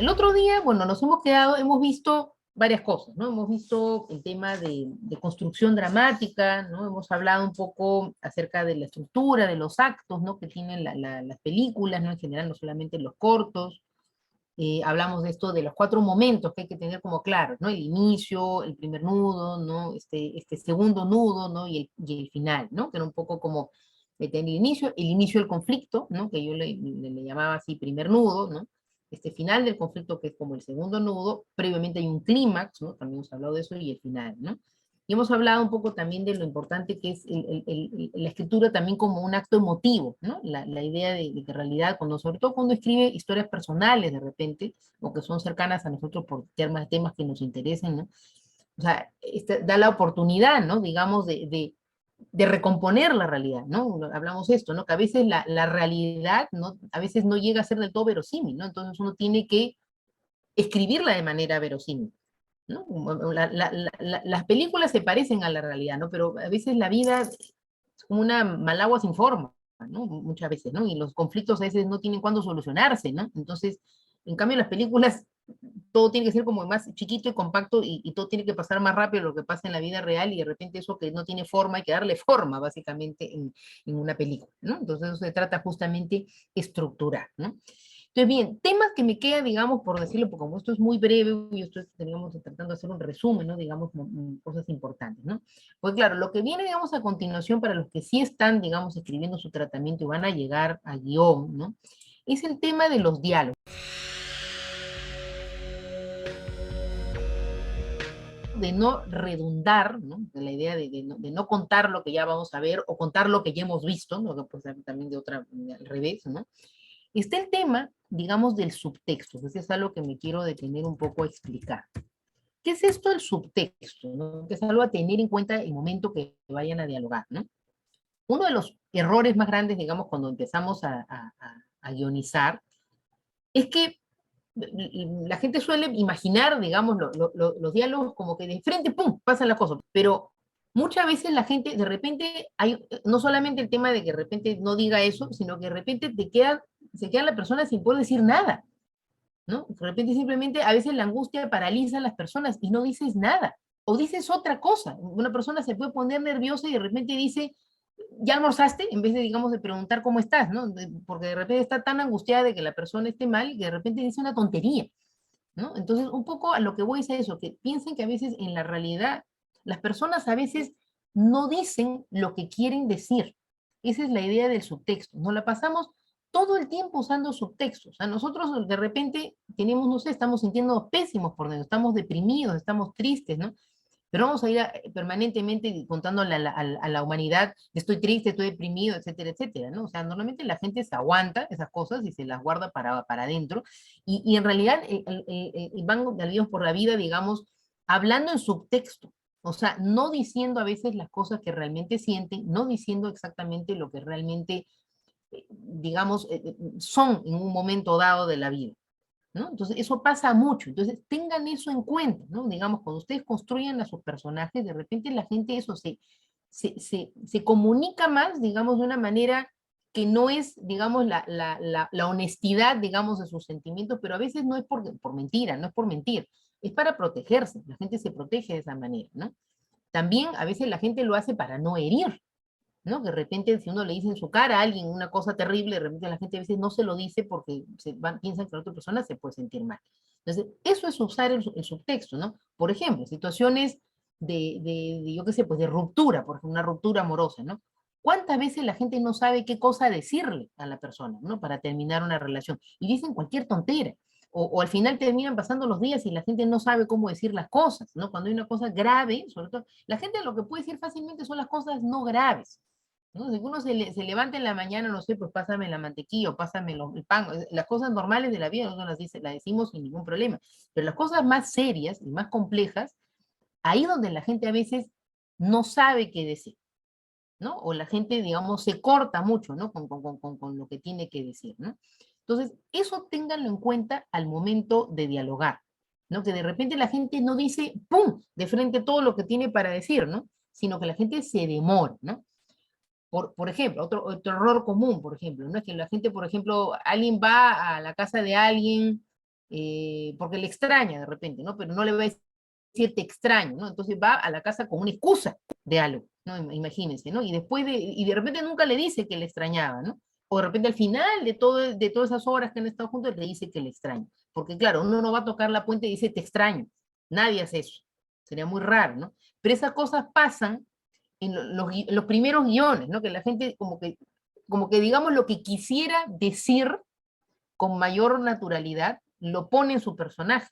el otro día, bueno, nos hemos quedado, hemos visto varias cosas, ¿no? Hemos visto el tema de construcción dramática, ¿no? Hemos hablado un poco acerca de la estructura, de los actos, ¿no? Que tienen las películas, ¿no? En general, no solamente los cortos. Hablamos de esto, de los cuatro momentos que hay que tener como claros, ¿no? El inicio, el primer nudo, ¿no? Este segundo nudo, ¿no? Y el final, ¿no? Que era un poco como tener el inicio del conflicto, ¿no? Que yo le llamaba así primer nudo, ¿no? Este final del conflicto que es como el segundo nudo, previamente hay un clímax, ¿no? También hemos hablado de eso, y el final, ¿no? Y hemos hablado un poco también de lo importante que es la escritura también como un acto emotivo, ¿no? La idea de que en realidad, sobre todo cuando escribe historias personales de repente, o que son cercanas a nosotros por temas que nos interesen, ¿no? O sea, da la oportunidad, ¿no? Digamos, de recomponer la realidad, ¿no? Hablamos esto, ¿no? Que a veces la realidad, ¿no? A veces no llega a ser del todo verosímil, ¿no? Entonces uno tiene que escribirla de manera verosímil, ¿no? Las películas se parecen a la realidad, ¿no? Pero a veces la vida es como una malagua sin forma, ¿no? Muchas veces, ¿no? Y los conflictos a veces no tienen cuándo solucionarse, ¿no? Entonces, en cambio, las películas, todo tiene que ser como más chiquito y compacto, y todo tiene que pasar más rápido de lo que pasa en la vida real, y de repente eso que no tiene forma hay que darle forma, básicamente, en una película, ¿no? Entonces, eso se trata justamente estructurar, ¿no? Entonces, bien, temas que me quedan, digamos, por decirlo, porque como esto es muy breve, y esto teníamos tratando de hacer un resumen, ¿no? Digamos, cosas importantes, ¿no? Pues claro, lo que viene, digamos, a continuación, para los que sí están, digamos, escribiendo su tratamiento y van a llegar a guión, ¿no? Es el tema de los diálogos, de no redundar, ¿no? De la idea de no contar lo que ya vamos a ver, o contar lo que ya hemos visto, ¿no? Que puede ser también al revés, ¿no? Está el tema, digamos, del subtexto, que es algo que me quiero detener un poco a explicar. ¿Qué es esto del subtexto, ¿no? Que es algo a tener en cuenta el momento que vayan a dialogar, ¿no? Uno de los errores más grandes, digamos, cuando empezamos a guionizar, es que la gente suele imaginar, digamos, los diálogos como que de frente, ¡pum!, pasan las cosas, pero muchas veces la gente, de repente, hay no solamente el tema de que de repente no diga eso, sino que de repente se queda la persona sin poder decir nada, ¿no? De repente simplemente, a veces la angustia paraliza a las personas y no dices nada, o dices otra cosa. Una persona se puede poner nerviosa y de repente dice, ¿ya almorzaste? En vez de, digamos, de preguntar cómo estás, ¿no? Porque de repente está tan angustiada de que la persona esté mal, y que de repente dice una tontería, ¿no? Entonces, un poco a lo que voy es a eso, que piensen que a veces en la realidad las personas a veces no dicen lo que quieren decir. Esa es la idea del subtexto. Nos la pasamos todo el tiempo usando subtextos. A nosotros de repente tenemos, no sé, estamos sintiendo pésimos por dentro, estamos deprimidos, estamos tristes, ¿no? Pero vamos a ir permanentemente contándole a la humanidad, estoy triste, estoy deprimido, etcétera, etcétera, ¿no? O sea, normalmente la gente se aguanta esas cosas y se las guarda para adentro, y en realidad van de por la vida, digamos, hablando en subtexto, o sea, no diciendo a veces las cosas que realmente sienten, no diciendo exactamente lo que realmente, digamos, son en un momento dado de la vida, ¿no? Entonces, eso pasa mucho. Entonces, tengan eso en cuenta, ¿no? Digamos, cuando ustedes construyen a sus personajes, de repente la gente eso se comunica más, digamos, de una manera que no es, digamos, la honestidad, digamos, de sus sentimientos, pero a veces no es por mentira, no es por mentir, es para protegerse. La gente se protege de esa manera, ¿no? También a veces la gente lo hace para no herir, ¿no? Que de repente, si uno le dice en su cara a alguien una cosa terrible, de repente la gente a veces no se lo dice porque piensan que la otra persona se puede sentir mal. Entonces, eso es usar el subtexto, ¿no? Por ejemplo, situaciones yo qué sé, pues de ruptura, por ejemplo, una ruptura amorosa, ¿no? ¿Cuántas veces la gente no sabe qué cosa decirle a la persona, ¿no? Para terminar una relación. Y dicen cualquier tontera. O al final terminan pasando los días y la gente no sabe cómo decir las cosas, ¿no? Cuando hay una cosa grave, sobre todo, la gente lo que puede decir fácilmente son las cosas no graves, ¿no? Si uno se levanta en la mañana, no sé, pues pásame la mantequilla o pásame el pan, las cosas normales de la vida nosotros las decimos sin ningún problema, pero las cosas más serias y más complejas, ahí donde la gente a veces no sabe qué decir, ¿no? O la gente, digamos, se corta mucho, ¿no? Con lo que tiene que decir, ¿no? Entonces, eso ténganlo en cuenta al momento de dialogar, ¿no? Que de repente la gente no dice, ¡pum!, de frente todo lo que tiene para decir, ¿no? Sino que la gente se demora, ¿no? Por ejemplo, otro error común, por ejemplo, ¿no? Es que la gente, por ejemplo, alguien va a la casa de alguien, porque le extraña de repente, ¿no? Pero no le va a decir te extraño, ¿no? Entonces va a la casa con una excusa de algo, ¿no? Imagínense, ¿no? Y de repente nunca le dice que le extrañaba, ¿no? O de repente al final de todas esas horas que han estado juntos le dice que le extraña. Porque claro, uno no va a tocar la puente y dice te extraño. Nadie hace eso. Sería muy raro, ¿no? Pero esas cosas pasan en los primeros guiones, ¿no? Que la gente como que digamos lo que quisiera decir con mayor naturalidad, lo pone en su personaje,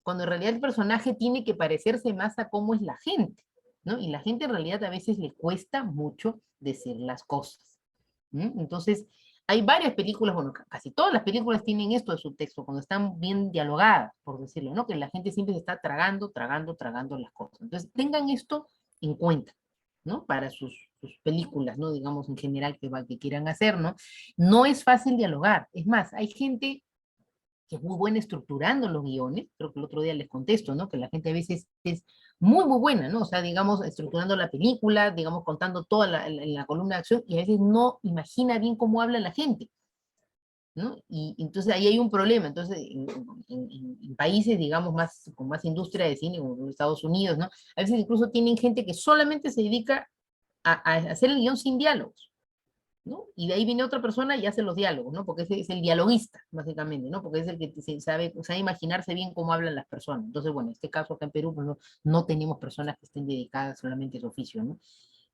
cuando en realidad el personaje tiene que parecerse más a cómo es la gente, ¿no? Y la gente en realidad a veces le cuesta mucho decir las cosas. Entonces, hay varias películas, bueno, casi todas las películas tienen esto de subtexto, cuando están bien dialogadas, por decirlo, ¿no? Que la gente siempre se está tragando, tragando, tragando las cosas. Entonces, tengan esto en cuenta, ¿no? Para sus películas, ¿no? Digamos, en general, que quieran hacer, ¿no? No es fácil dialogar. Es más, hay gente que es muy buena estructurando los guiones, creo que el otro día les contesto, ¿no? Que la gente a veces es muy, muy buena, ¿no? O sea, digamos, estructurando la película, digamos, contando toda la columna de acción, y a veces no imagina bien cómo habla la gente, ¿no? Y entonces ahí hay un problema. Entonces, en países, digamos, con más industria de cine, como Estados Unidos, ¿no? A veces incluso tienen gente que solamente se dedica a hacer el guión sin diálogos, ¿no? Y de ahí viene otra persona y hace los diálogos, ¿no? Porque ese es el dialoguista, básicamente, ¿no? Porque es el que sabe imaginarse bien cómo hablan las personas. Entonces, bueno, en este caso acá en Perú, pues no tenemos personas que estén dedicadas solamente a ese oficio, ¿no?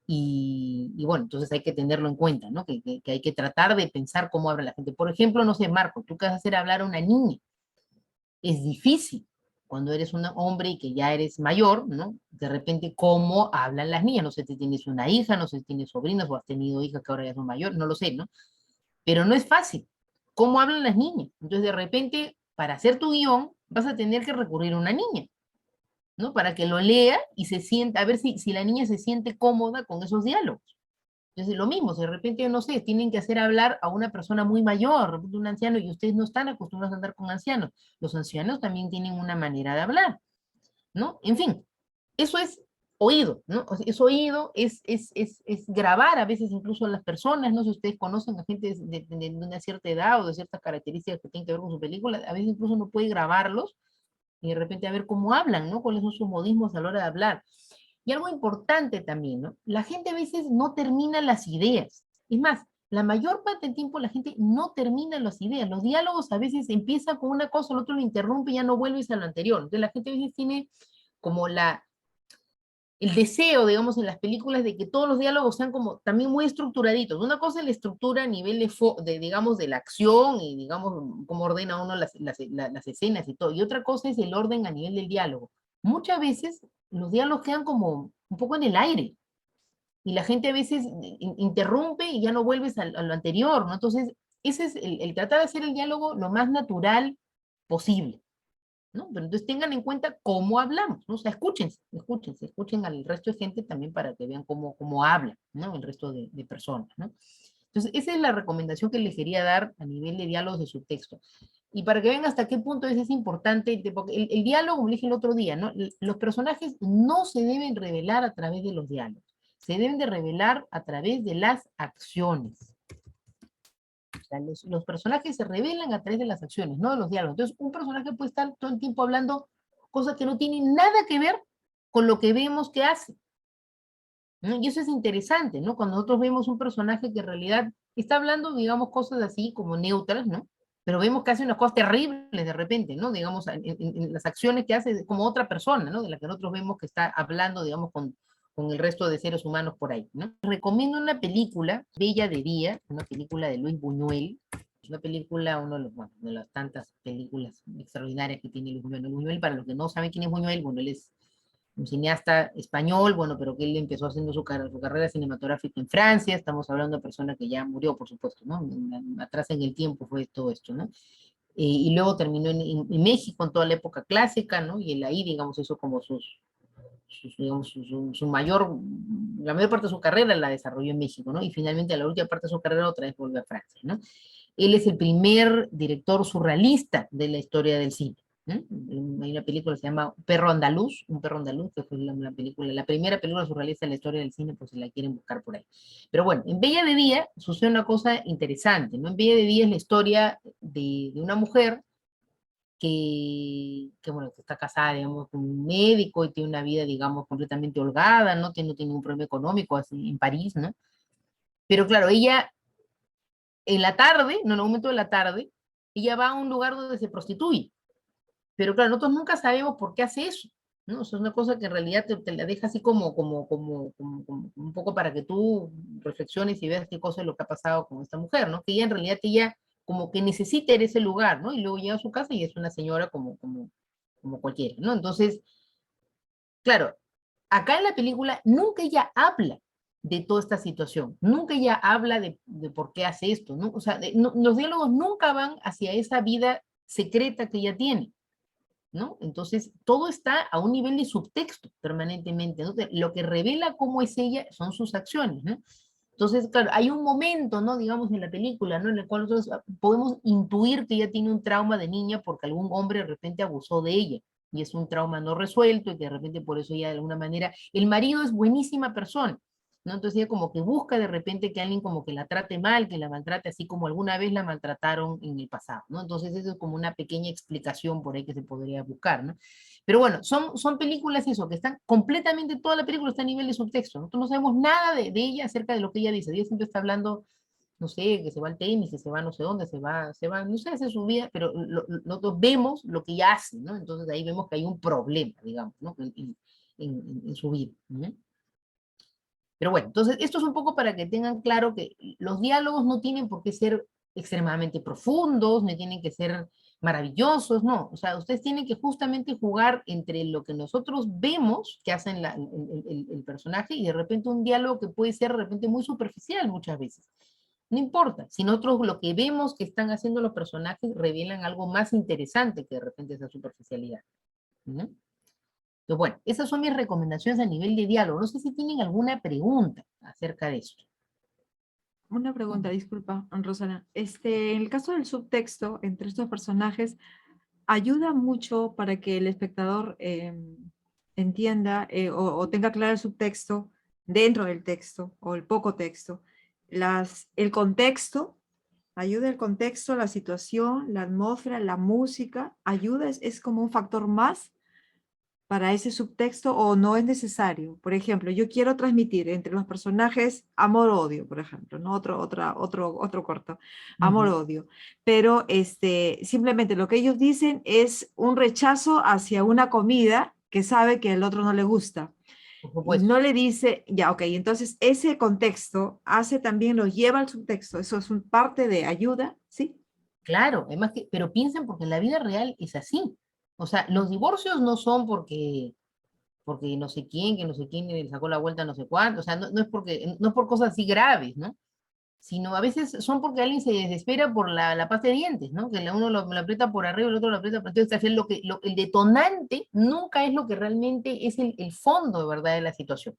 Y bueno, entonces hay que tenerlo en cuenta, ¿no? Que hay que tratar de pensar cómo habla la gente. Por ejemplo, no sé, Marco, tú qué vas a hacer hablar a una niña, es difícil cuando eres un hombre y que ya eres mayor, ¿no? De repente, ¿cómo hablan las niñas? No sé si tienes una hija, no sé si tienes sobrinas o has tenido hijas que ahora ya son mayores, no lo sé, ¿no? Pero no es fácil. ¿Cómo hablan las niñas? Entonces, de repente, para hacer tu guión, vas a tener que recurrir a una niña, ¿no? Para que lo lea y se sienta, a ver si la niña se siente cómoda con esos diálogos. Entonces, lo mismo, si de repente, no sé, tienen que hacer hablar a una persona muy mayor, de repente un anciano, y ustedes no están acostumbrados a andar con ancianos. Los ancianos también tienen una manera de hablar, ¿no? En fin, eso es oído, ¿no? O sea, es oído, es grabar a veces incluso a las personas, no sé si ustedes conocen a gente de una cierta edad o de ciertas características que tienen que ver con su película, a veces incluso uno puede grabarlos y de repente a ver cómo hablan, ¿no? Cuáles son sus modismos a la hora de hablar. Y algo importante también, ¿no? La gente a veces no termina las ideas. Es más, la mayor parte del tiempo la gente no termina las ideas. Los diálogos a veces empiezan con una cosa, el otro lo interrumpe y ya no vuelves a lo anterior. Entonces la gente a veces tiene como el deseo, digamos, en las películas de que todos los diálogos sean como también muy estructuraditos. Una cosa es la estructura a nivel digamos, de la acción y, digamos, cómo ordena uno las escenas y todo. Y otra cosa es el orden a nivel del diálogo. Muchas veces los diálogos quedan como un poco en el aire y la gente a veces interrumpe y ya no vuelves a lo anterior, ¿no? Entonces, ese es el tratar de hacer el diálogo lo más natural posible. ¿No? Pero entonces tengan en cuenta cómo hablamos, ¿no? O sea, escuchen al resto de gente también para que vean cómo habla, ¿no? El resto de personas, ¿no? Entonces, esa es la recomendación que les quería dar a nivel de diálogos de subtexto. Y para que vean hasta qué punto es importante, porque el diálogo, como dije el otro día, ¿no? Los personajes no se deben revelar a través de los diálogos, se deben de revelar a través de las acciones. O sea, los personajes se revelan a través de las acciones, no de los diálogos. Entonces, un personaje puede estar todo el tiempo hablando cosas que no tienen nada que ver con lo que vemos que hace, ¿no? Y eso es interesante, ¿no? Cuando nosotros vemos un personaje que en realidad está hablando, digamos, cosas así como neutras, ¿no? Pero vemos que hace unas cosas terribles de repente, ¿no? Digamos, en las acciones que hace como otra persona, ¿no? De la que nosotros vemos que está hablando, digamos, con el resto de seres humanos por ahí, ¿no? Recomiendo una película, Bella de Día, una película de Luis Buñuel, una película, bueno, de las tantas películas extraordinarias que tiene Luis Buñuel. Luis Buñuel, para los que no saben quién es Buñuel, bueno, él es un cineasta español, bueno, pero que él empezó haciendo su carrera cinematográfica en Francia, estamos hablando de una persona que ya murió, por supuesto, ¿no? Atrás en el tiempo fue todo esto, ¿no? Y luego terminó en México en toda la época clásica, ¿no? Y él ahí, digamos, hizo como digamos, la mayor parte de su carrera la desarrolló en México, ¿no? Y finalmente la última parte de su carrera otra vez volvió a Francia, ¿no? Él es el primer director surrealista de la historia del cine. ¿Eh? Hay una película que se llama Un perro andaluz, que fue la primera película surrealista en la historia del cine, pues si la quieren buscar por ahí. Pero bueno, en Bella de Día sucede una cosa interesante, ¿no? En Bella de Día es la historia de una mujer bueno, que está casada, digamos, con un médico y tiene una vida, digamos, completamente holgada, no tiene ningún problema económico así en París, ¿no? Pero claro, ella en la tarde, no en el momento de la tarde, ella va a un lugar donde se prostituye. Pero claro, nosotros nunca sabemos por qué hace eso, ¿no? O sea, es una cosa que en realidad te la deja así como un poco para que tú reflexiones y veas qué cosa es lo que ha pasado con esta mujer, ¿no? Que ella en realidad ella como que necesita ir a ese lugar, ¿no? Y luego llega a su casa y es una señora como cualquiera, ¿no? Entonces, claro, acá en la película nunca ella habla de toda esta situación, nunca ella habla de por qué hace esto, ¿no? O sea, los diálogos nunca van hacia esa vida secreta que ella tiene, ¿no? Entonces, todo está a un nivel de subtexto permanentemente, ¿no? Lo que revela cómo es ella son sus acciones, ¿no? Entonces, claro, hay un momento, ¿no? Digamos, en la película, ¿no? En el cual nosotros podemos intuir que ella tiene un trauma de niña porque algún hombre de repente abusó de ella. Y es un trauma no resuelto y que de repente por eso ella de alguna manera, el marido es buenísima persona, ¿no? Entonces ella como que busca de repente que alguien como que la trate mal, que la maltrate así como alguna vez la maltrataron en el pasado, ¿no? Entonces eso es como una pequeña explicación por ahí que se podría buscar, ¿no? Pero bueno, son películas eso, que están completamente, toda la película está a nivel de subtexto. Nosotros no sabemos nada de ella acerca de lo que ella dice. Ella siempre está hablando, no sé, que se va al tenis, que se va no sé dónde, no sé, hace su vida, pero nosotros vemos lo que ella hace, ¿no? Entonces ahí vemos que hay un problema, digamos, ¿no? En su vida, ¿no? Pero bueno, entonces esto es un poco para que tengan claro que los diálogos no tienen por qué ser extremadamente profundos, ni tienen que ser maravillosos, no. O sea, ustedes tienen que justamente jugar entre lo que nosotros vemos que hacen el personaje y de repente un diálogo que puede ser de repente muy superficial muchas veces. No importa, si nosotros lo que vemos que están haciendo los personajes revelan algo más interesante que de repente esa superficialidad, ¿no? Entonces, bueno, esas son mis recomendaciones a nivel de diálogo. No sé si tienen alguna pregunta acerca de esto. Una pregunta, disculpa, Rosana. En el caso del subtexto entre estos personajes, ayuda mucho para que el espectador entienda o tenga claro el subtexto dentro del texto o el poco texto. El contexto, ayuda el contexto, la situación, la atmósfera, la música, ayuda, es como un factor más para ese subtexto o no es necesario. Por ejemplo, yo quiero transmitir entre los personajes amor-odio, por ejemplo, ¿no? Otro corto, Ujú. amor-odio. Pero simplemente lo que ellos dicen es un rechazo hacia una comida que sabe que el otro no le gusta. Por Y supuesto. no le dice, ya, ok, entonces ese contexto hace también, lo lleva al subtexto, eso es un parte de ayuda, ¿sí? Claro, además que, pero piensen porque en la vida real es así. O sea, los divorcios no son porque no sé quién, que no sé quién le sacó la vuelta no sé cuánto, o sea, no es porque, no es por cosas así graves, ¿no? Sino a veces son porque alguien se desespera por la pasta de dientes, ¿no? Que uno lo aprieta por arriba, el otro lo aprieta por entonces al final el detonante nunca es lo que realmente es el fondo de verdad de la situación,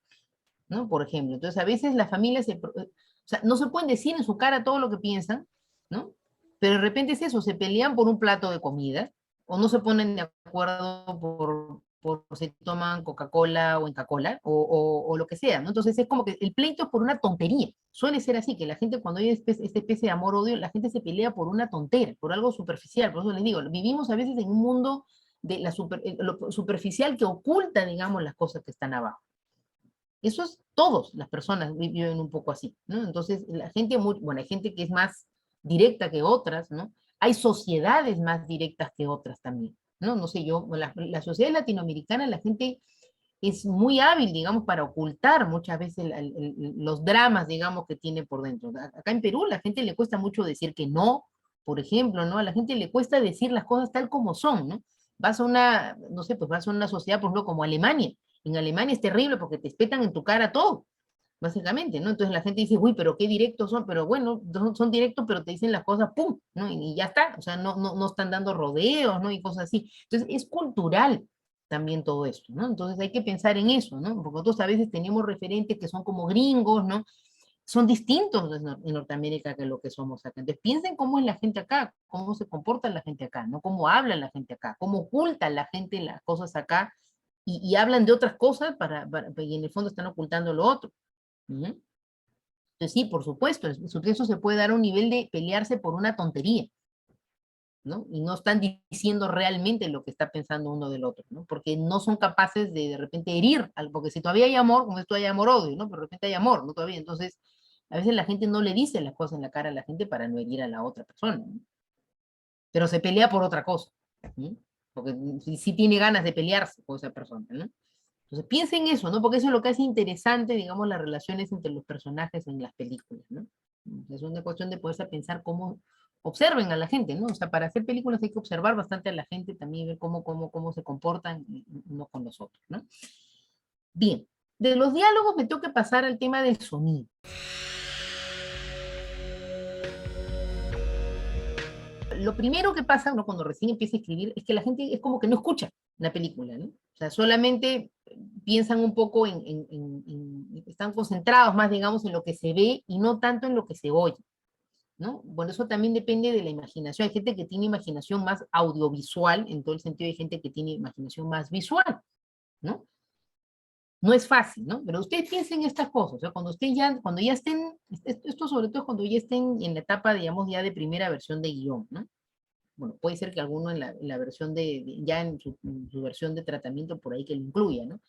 ¿no? Por ejemplo, entonces a veces las familias o sea, no se pueden decir en su cara todo lo que piensan, ¿no? Pero de repente es eso, se pelean por un plato de comida, o no se ponen de acuerdo por si toman Coca-Cola o Coca-Cola, o lo que sea, ¿no? Entonces es como que el pleito es por una tontería. Suele ser así, que la gente cuando hay esta especie de amor-odio, la gente se pelea por una tontera, por algo superficial. Por eso les digo, vivimos a veces en un mundo de lo superficial que oculta, digamos, las cosas que están abajo. Eso es todos las personas viven un poco así, ¿no? Entonces, la gente, bueno, hay gente que es más directa que otras, ¿no? Hay sociedades más directas que otras también, ¿no? No sé, la sociedad latinoamericana, la gente es muy hábil, digamos, para ocultar muchas veces los dramas, digamos, que tiene por dentro. Acá en Perú, la gente le cuesta mucho decir que no, por ejemplo, ¿no? A la gente le cuesta decir las cosas tal como son, ¿no? Vas a una, no sé, pues vas a una sociedad, por ejemplo, como Alemania. En Alemania es terrible porque te espetan en tu cara todo, básicamente, ¿no? Entonces la gente dice, uy, pero qué directos son, pero bueno, son directos, pero te dicen las cosas, ¡pum!, ¿no? Y ya está, o sea, no están dando rodeos, ¿no? Y cosas así. Entonces es cultural también todo esto, ¿no? Entonces hay que pensar en eso, ¿no? Porque nosotros a veces tenemos referentes que son como gringos, ¿no? Son distintos en Norteamérica que lo que somos acá. Entonces piensen cómo es la gente acá, cómo se comporta la gente acá, ¿no? Cómo habla la gente acá, cómo oculta la gente las cosas acá y hablan de otras cosas y en el fondo están ocultando lo otro. ¿Mm? Entonces sí, por supuesto, eso se puede dar a un nivel de pelearse por una tontería. ¿no? Y no están diciendo realmente lo que está pensando uno del otro, ¿no? Porque no son capaces de repente herir, porque si todavía hay amor, como esto hay amor-odio, ¿no? Pero de repente hay amor, ¿no? Todavía, entonces, a veces la gente no le dice las cosas en la cara a la gente para no herir a la otra persona, ¿no? Pero se pelea por otra cosa, ¿no? Porque sí tiene ganas de pelearse con esa persona, ¿no? Entonces piensen en eso, ¿no? Porque eso es lo que hace interesante, digamos, las relaciones entre los personajes en las películas, ¿no? Es una cuestión de poderse pensar cómo observen a la gente, ¿no? O sea, para hacer películas hay que observar bastante a la gente, también ver cómo se comportan unos con los otros, ¿no? Bien, de los diálogos me tengo que pasar al tema del sonido. Lo primero que pasa uno cuando recién empieza a escribir es que la gente es como que no escucha la película, ¿no? O sea, solamente piensan un poco están concentrados más, digamos, en lo que se ve y no tanto en lo que se oye, ¿no? Bueno, eso también depende de la imaginación. Hay gente que tiene imaginación más audiovisual, en todo el sentido hay gente que tiene imaginación más visual, ¿no? No es fácil, ¿no? Pero ustedes piensen estas cosas, o sea, cuando ya estén, esto sobre todo es cuando ya estén en la etapa, digamos, ya de primera versión de guión, ¿no? Bueno, puede ser que alguno en la versión ya en su versión de tratamiento por ahí que lo incluya, ¿no?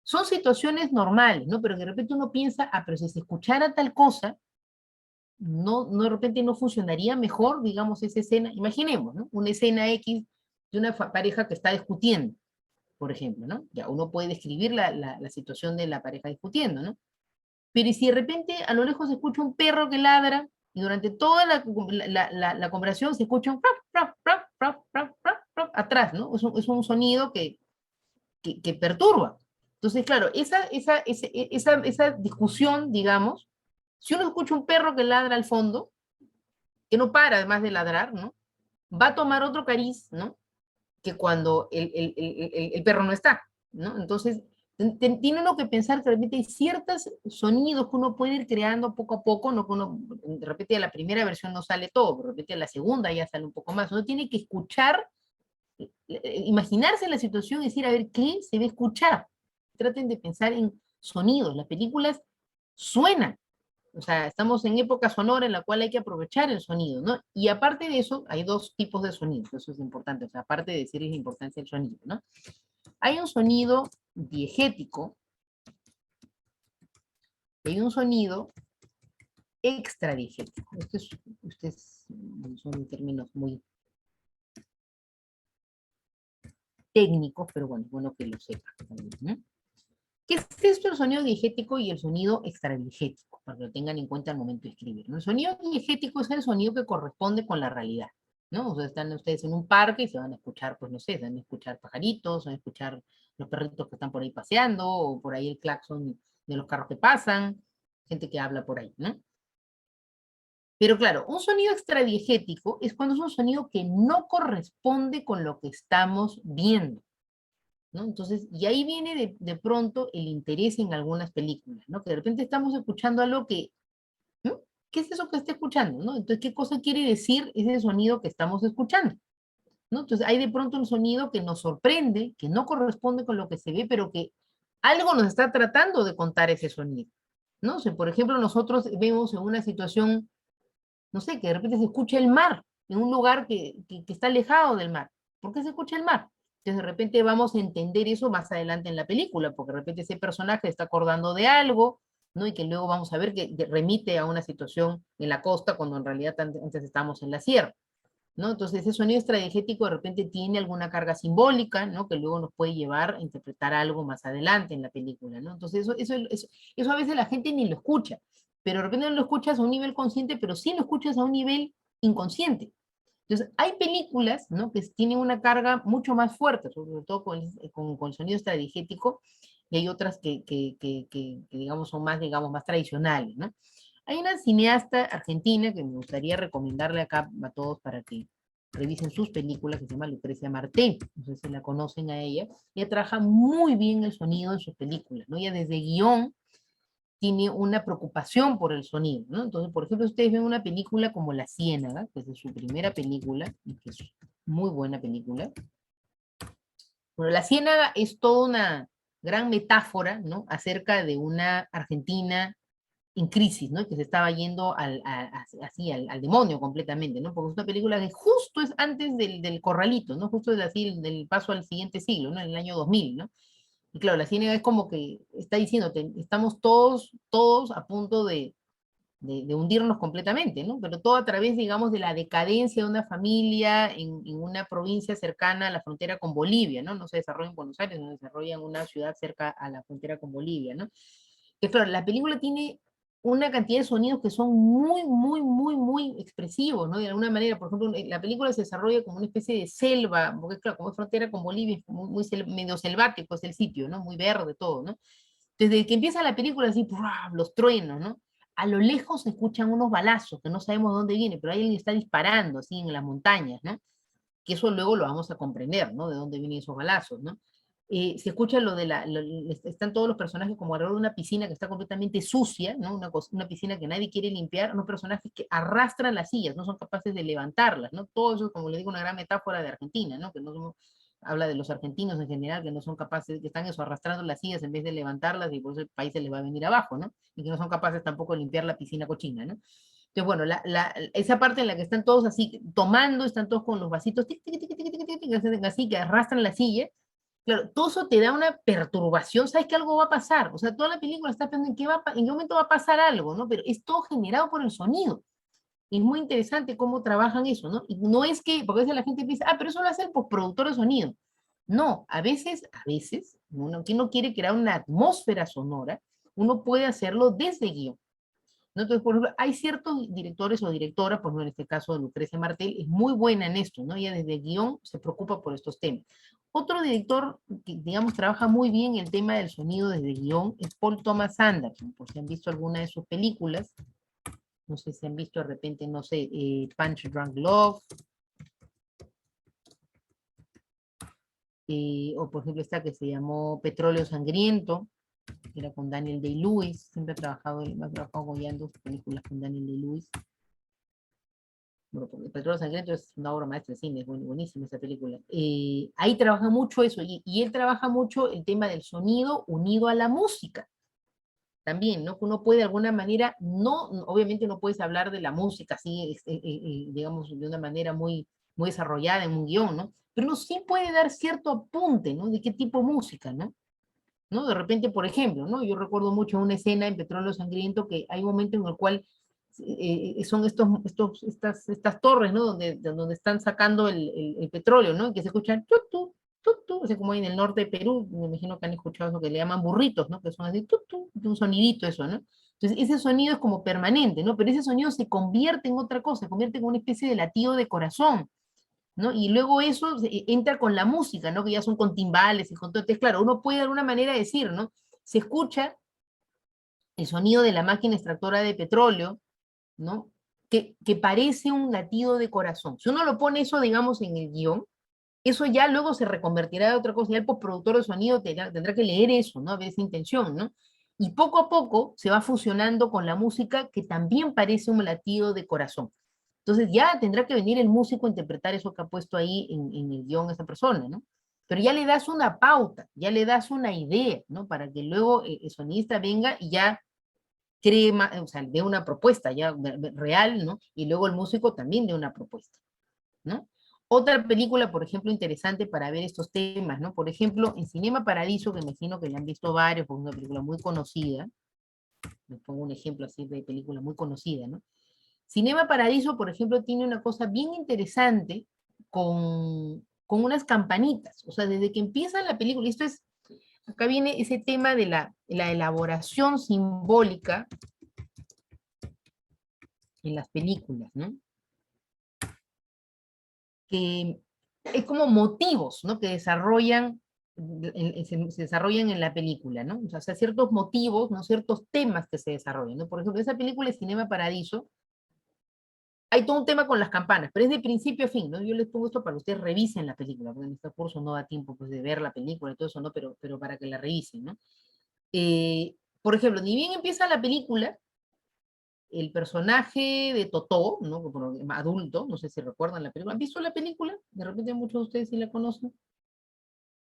Son situaciones normales, ¿no? Pero de repente uno piensa, ah, pero si se escuchara tal cosa, no de repente no funcionaría mejor, digamos, esa escena. Imaginemos, ¿no? Una escena X de una pareja que está discutiendo, por ejemplo, ¿no? Ya uno puede describir la situación de la pareja discutiendo, ¿no? Pero ¿y si de repente a lo lejos se escucha un perro que ladra y durante toda la conversación se escucha un atrás, ¿no? Es un sonido que perturba. Entonces, claro, esa discusión, digamos, si uno escucha un perro que ladra al fondo, que no para además de ladrar, ¿no? Va a tomar otro cariz, ¿no? Que cuando el perro no está, ¿no? Entonces, tiene uno que pensar que de repente hay ciertos sonidos que uno puede ir creando poco a poco, no que uno, de repente a la primera versión no sale todo, pero de repente a la segunda ya sale un poco más. Uno tiene que escuchar, imaginarse la situación y decir, a ver, ¿qué se va a escuchar? Traten de pensar en sonidos. Las películas suenan, o sea, estamos en época sonora en la cual hay que aprovechar el sonido, ¿no? Y aparte de eso, hay dos tipos de sonidos, eso es importante, o sea, aparte de decirles la importancia del sonido, ¿no? Hay un sonido diegético y hay un sonido extradiegético. Estos son términos muy técnicos, pero bueno que lo sepan también, ¿no? ¿Qué es esto el sonido diegético y el sonido extradiegético? Para que lo tengan en cuenta al momento de escribir, ¿no? El sonido diegético es el sonido que corresponde con la realidad, ¿no? O sea, están ustedes en un parque y se van a escuchar, pues no sé, se van a escuchar pajaritos, se van a escuchar los perritos que están por ahí paseando, o por ahí el claxon de los carros que pasan, gente que habla por ahí, ¿no? Pero claro, un sonido extradiegético es cuando es un sonido que no corresponde con lo que estamos viendo, ¿no? Entonces, y ahí viene de pronto el interés en algunas películas, ¿no? Que de repente estamos escuchando algo que, ¿no? ¿Qué es eso que está escuchando, no? Entonces, ¿qué cosa quiere decir ese sonido que estamos escuchando? ¿No? Entonces, hay de pronto un sonido que nos sorprende, que no corresponde con lo que se ve, pero que algo nos está tratando de contar ese sonido, ¿no? O sea, por ejemplo, nosotros vemos en una situación, no sé, que de repente se escucha el mar, en un lugar que está alejado del mar. ¿Por qué se escucha el mar? Entonces de repente vamos a entender eso más adelante en la película, porque de repente ese personaje está acordando de algo, ¿no? Y que luego vamos a ver que remite a una situación en la costa cuando en realidad antes estábamos en la sierra, ¿no? Entonces ese sonido extradigético de repente tiene alguna carga simbólica, ¿no? Que luego nos puede llevar a interpretar algo más adelante en la película, ¿no? Entonces eso a veces la gente ni lo escucha, pero de repente no lo escuchas a un nivel consciente, pero sí lo escuchas a un nivel inconsciente. Entonces, hay películas, ¿no? Que tienen una carga mucho más fuerte, sobre todo con el sonido extradigético, y hay otras que, digamos, son más, digamos, más tradicionales, ¿no? Hay una cineasta argentina que me gustaría recomendarle acá a todos para que revisen sus películas, que se llama Lucrecia Martel, no sé si la conocen a ella. Ella trabaja muy bien el sonido en sus películas, ¿no? Ella desde guión tiene una preocupación por el sonido, ¿no? Entonces, por ejemplo, ustedes ven una película como La Ciénaga, que es su primera película, y que es muy buena película. Bueno, La Ciénaga es toda una gran metáfora, ¿no? Acerca de una Argentina en crisis, ¿no? Que se estaba yendo así al demonio completamente, ¿no? Porque es una película que justo es antes del corralito, ¿no? Justo es así del paso al siguiente siglo, ¿no? En el año 2000, ¿no? Y claro, la cine es como que está diciéndote, estamos todos a punto de hundirnos completamente, ¿no? Pero todo a través, digamos, de la decadencia de una familia en una provincia cercana a la frontera con Bolivia, ¿no? No se desarrolla en Buenos Aires, no se desarrolla en una ciudad cerca a la frontera con Bolivia, ¿no? Que claro, la película tiene una cantidad de sonidos que son muy expresivos, ¿no? De alguna manera, por ejemplo, la película se desarrolla como una especie de selva, porque claro, como es frontera con Bolivia, es medio selvático es el sitio, ¿no? Muy verde todo, ¿no? Desde que empieza la película, así, ¡prua! Los truenos, ¿no? A lo lejos se escuchan unos balazos, que no sabemos de dónde viene, pero alguien está disparando, así, en las montañas, ¿no? Que eso luego lo vamos a comprender, ¿no? De dónde vienen esos balazos, ¿no? Se escucha lo de están todos los personajes como alrededor de una piscina que está completamente sucia, ¿no? Una piscina que nadie quiere limpiar, unos personajes que arrastran las sillas, no son capaces de levantarlas, ¿no? Todo eso, como le digo, una gran metáfora de Argentina, ¿no? Que no somos, habla de los argentinos en general, que no son capaces, que están eso, arrastrando las sillas en vez de levantarlas, y por eso el país se les va a venir abajo, ¿no? Y que no son capaces tampoco de limpiar la piscina cochina, ¿no? Entonces, bueno, esa parte en la que están todos así tomando, están todos con los vasitos, tic, tic, tic, tic, tic, tic, tic, así que arrastran la silla, claro, todo eso te da una perturbación, sabes que algo va a pasar, o sea, toda la película está pensando en qué momento va a pasar algo, ¿no? Pero es todo generado por el sonido. Es muy interesante cómo trabajan eso, ¿no? Y no es que, porque a veces la gente piensa, ah, pero eso lo hace el postproductor de sonido. No, a veces, uno que no quiere crear una atmósfera sonora, uno puede hacerlo desde guión. ¿No? Entonces, por ejemplo, hay ciertos directores o directoras, por ejemplo, en este caso de Lucrecia Martel, es muy buena en esto, ¿no? Ella desde el guión se preocupa por estos temas. Otro director que, digamos, trabaja muy bien el tema del sonido desde el guión es Paul Thomas Anderson, por si han visto alguna de sus películas, no sé si han visto de repente, no sé, Punch Drunk Love, o por ejemplo esta que se llamó Petróleo Sangriento, que era con Daniel Day-Lewis, siempre ha trabajado goyando películas con Daniel Day-Lewis. Bueno, el Petróleo Sangriento es una obra maestra de cine, es buenísima esa película. Ahí trabaja mucho eso, y él trabaja mucho el tema del sonido unido a la música también, ¿no? Que uno puede de alguna manera, no, obviamente no puedes hablar de la música así, digamos, de una manera muy desarrollada en un guión, ¿no? Pero uno sí puede dar cierto apunte, ¿no? De qué tipo de música, ¿no? ¿No? De repente, por ejemplo, ¿no? Yo recuerdo mucho una escena en Petróleo Sangriento que hay un momento en el cual son estas torres, ¿no? Donde están sacando el petróleo, ¿no? Y que se escuchan tutu, tutu, o sea, como en el norte de Perú, me imagino que han escuchado eso que le llaman burritos, ¿no? Que son así, tutu, un sonidito eso, ¿no? Entonces, ese sonido es como permanente, ¿no? Pero ese sonido se convierte en otra cosa, se convierte en una especie de latido de corazón, ¿no? Y luego eso entra con la música, ¿no? Que ya son con timbales y con todo. Entonces, claro, uno puede de alguna manera decir, ¿no? Se escucha el sonido de la máquina extractora de petróleo, ¿no? Que parece un latido de corazón. Si uno lo pone eso, digamos, en el guión, eso ya luego se reconvertirá en otra cosa. Ya el postproductor de sonido tendrá que leer eso, ¿no? A ver esa intención, ¿no? Y poco a poco se va fusionando con la música que también parece un latido de corazón. Entonces ya tendrá que venir el músico a interpretar eso que ha puesto ahí en el guión esa persona, ¿no? Pero ya le das una pauta, ya le das una idea, ¿no? Para que luego el sonista venga y ya cree, o sea, dé una propuesta ya real, ¿no? Y luego el músico también dé una propuesta, ¿no? Otra película, por ejemplo, interesante para ver estos temas, ¿no? Por ejemplo, en Cinema Paradiso, que me imagino que le han visto varios, porque es una película muy conocida, me pongo un ejemplo así de película muy conocida, ¿no? Cinema Paradiso, por ejemplo, tiene una cosa bien interesante con unas campanitas, o sea, desde que empieza la película, y esto es, acá viene ese tema de la elaboración simbólica en las películas, ¿no? Que es como motivos, ¿no? Que se desarrollan en la película, ¿no? O sea, ciertos motivos, ¿no? Ciertos temas que se desarrollan, ¿no? Por ejemplo, esa película de Cinema Paradiso, hay todo un tema con las campanas, pero es de principio a fin, ¿no? Yo les pongo esto para que ustedes revisen la película, porque en este curso no da tiempo, pues, de ver la película y todo eso, ¿no? Pero para que la revisen, ¿no? Por ejemplo, ni bien empieza la película, el personaje de Totó, ¿no? Adulto, no sé si recuerdan la película. ¿Han visto la película? De repente muchos de ustedes sí la conocen.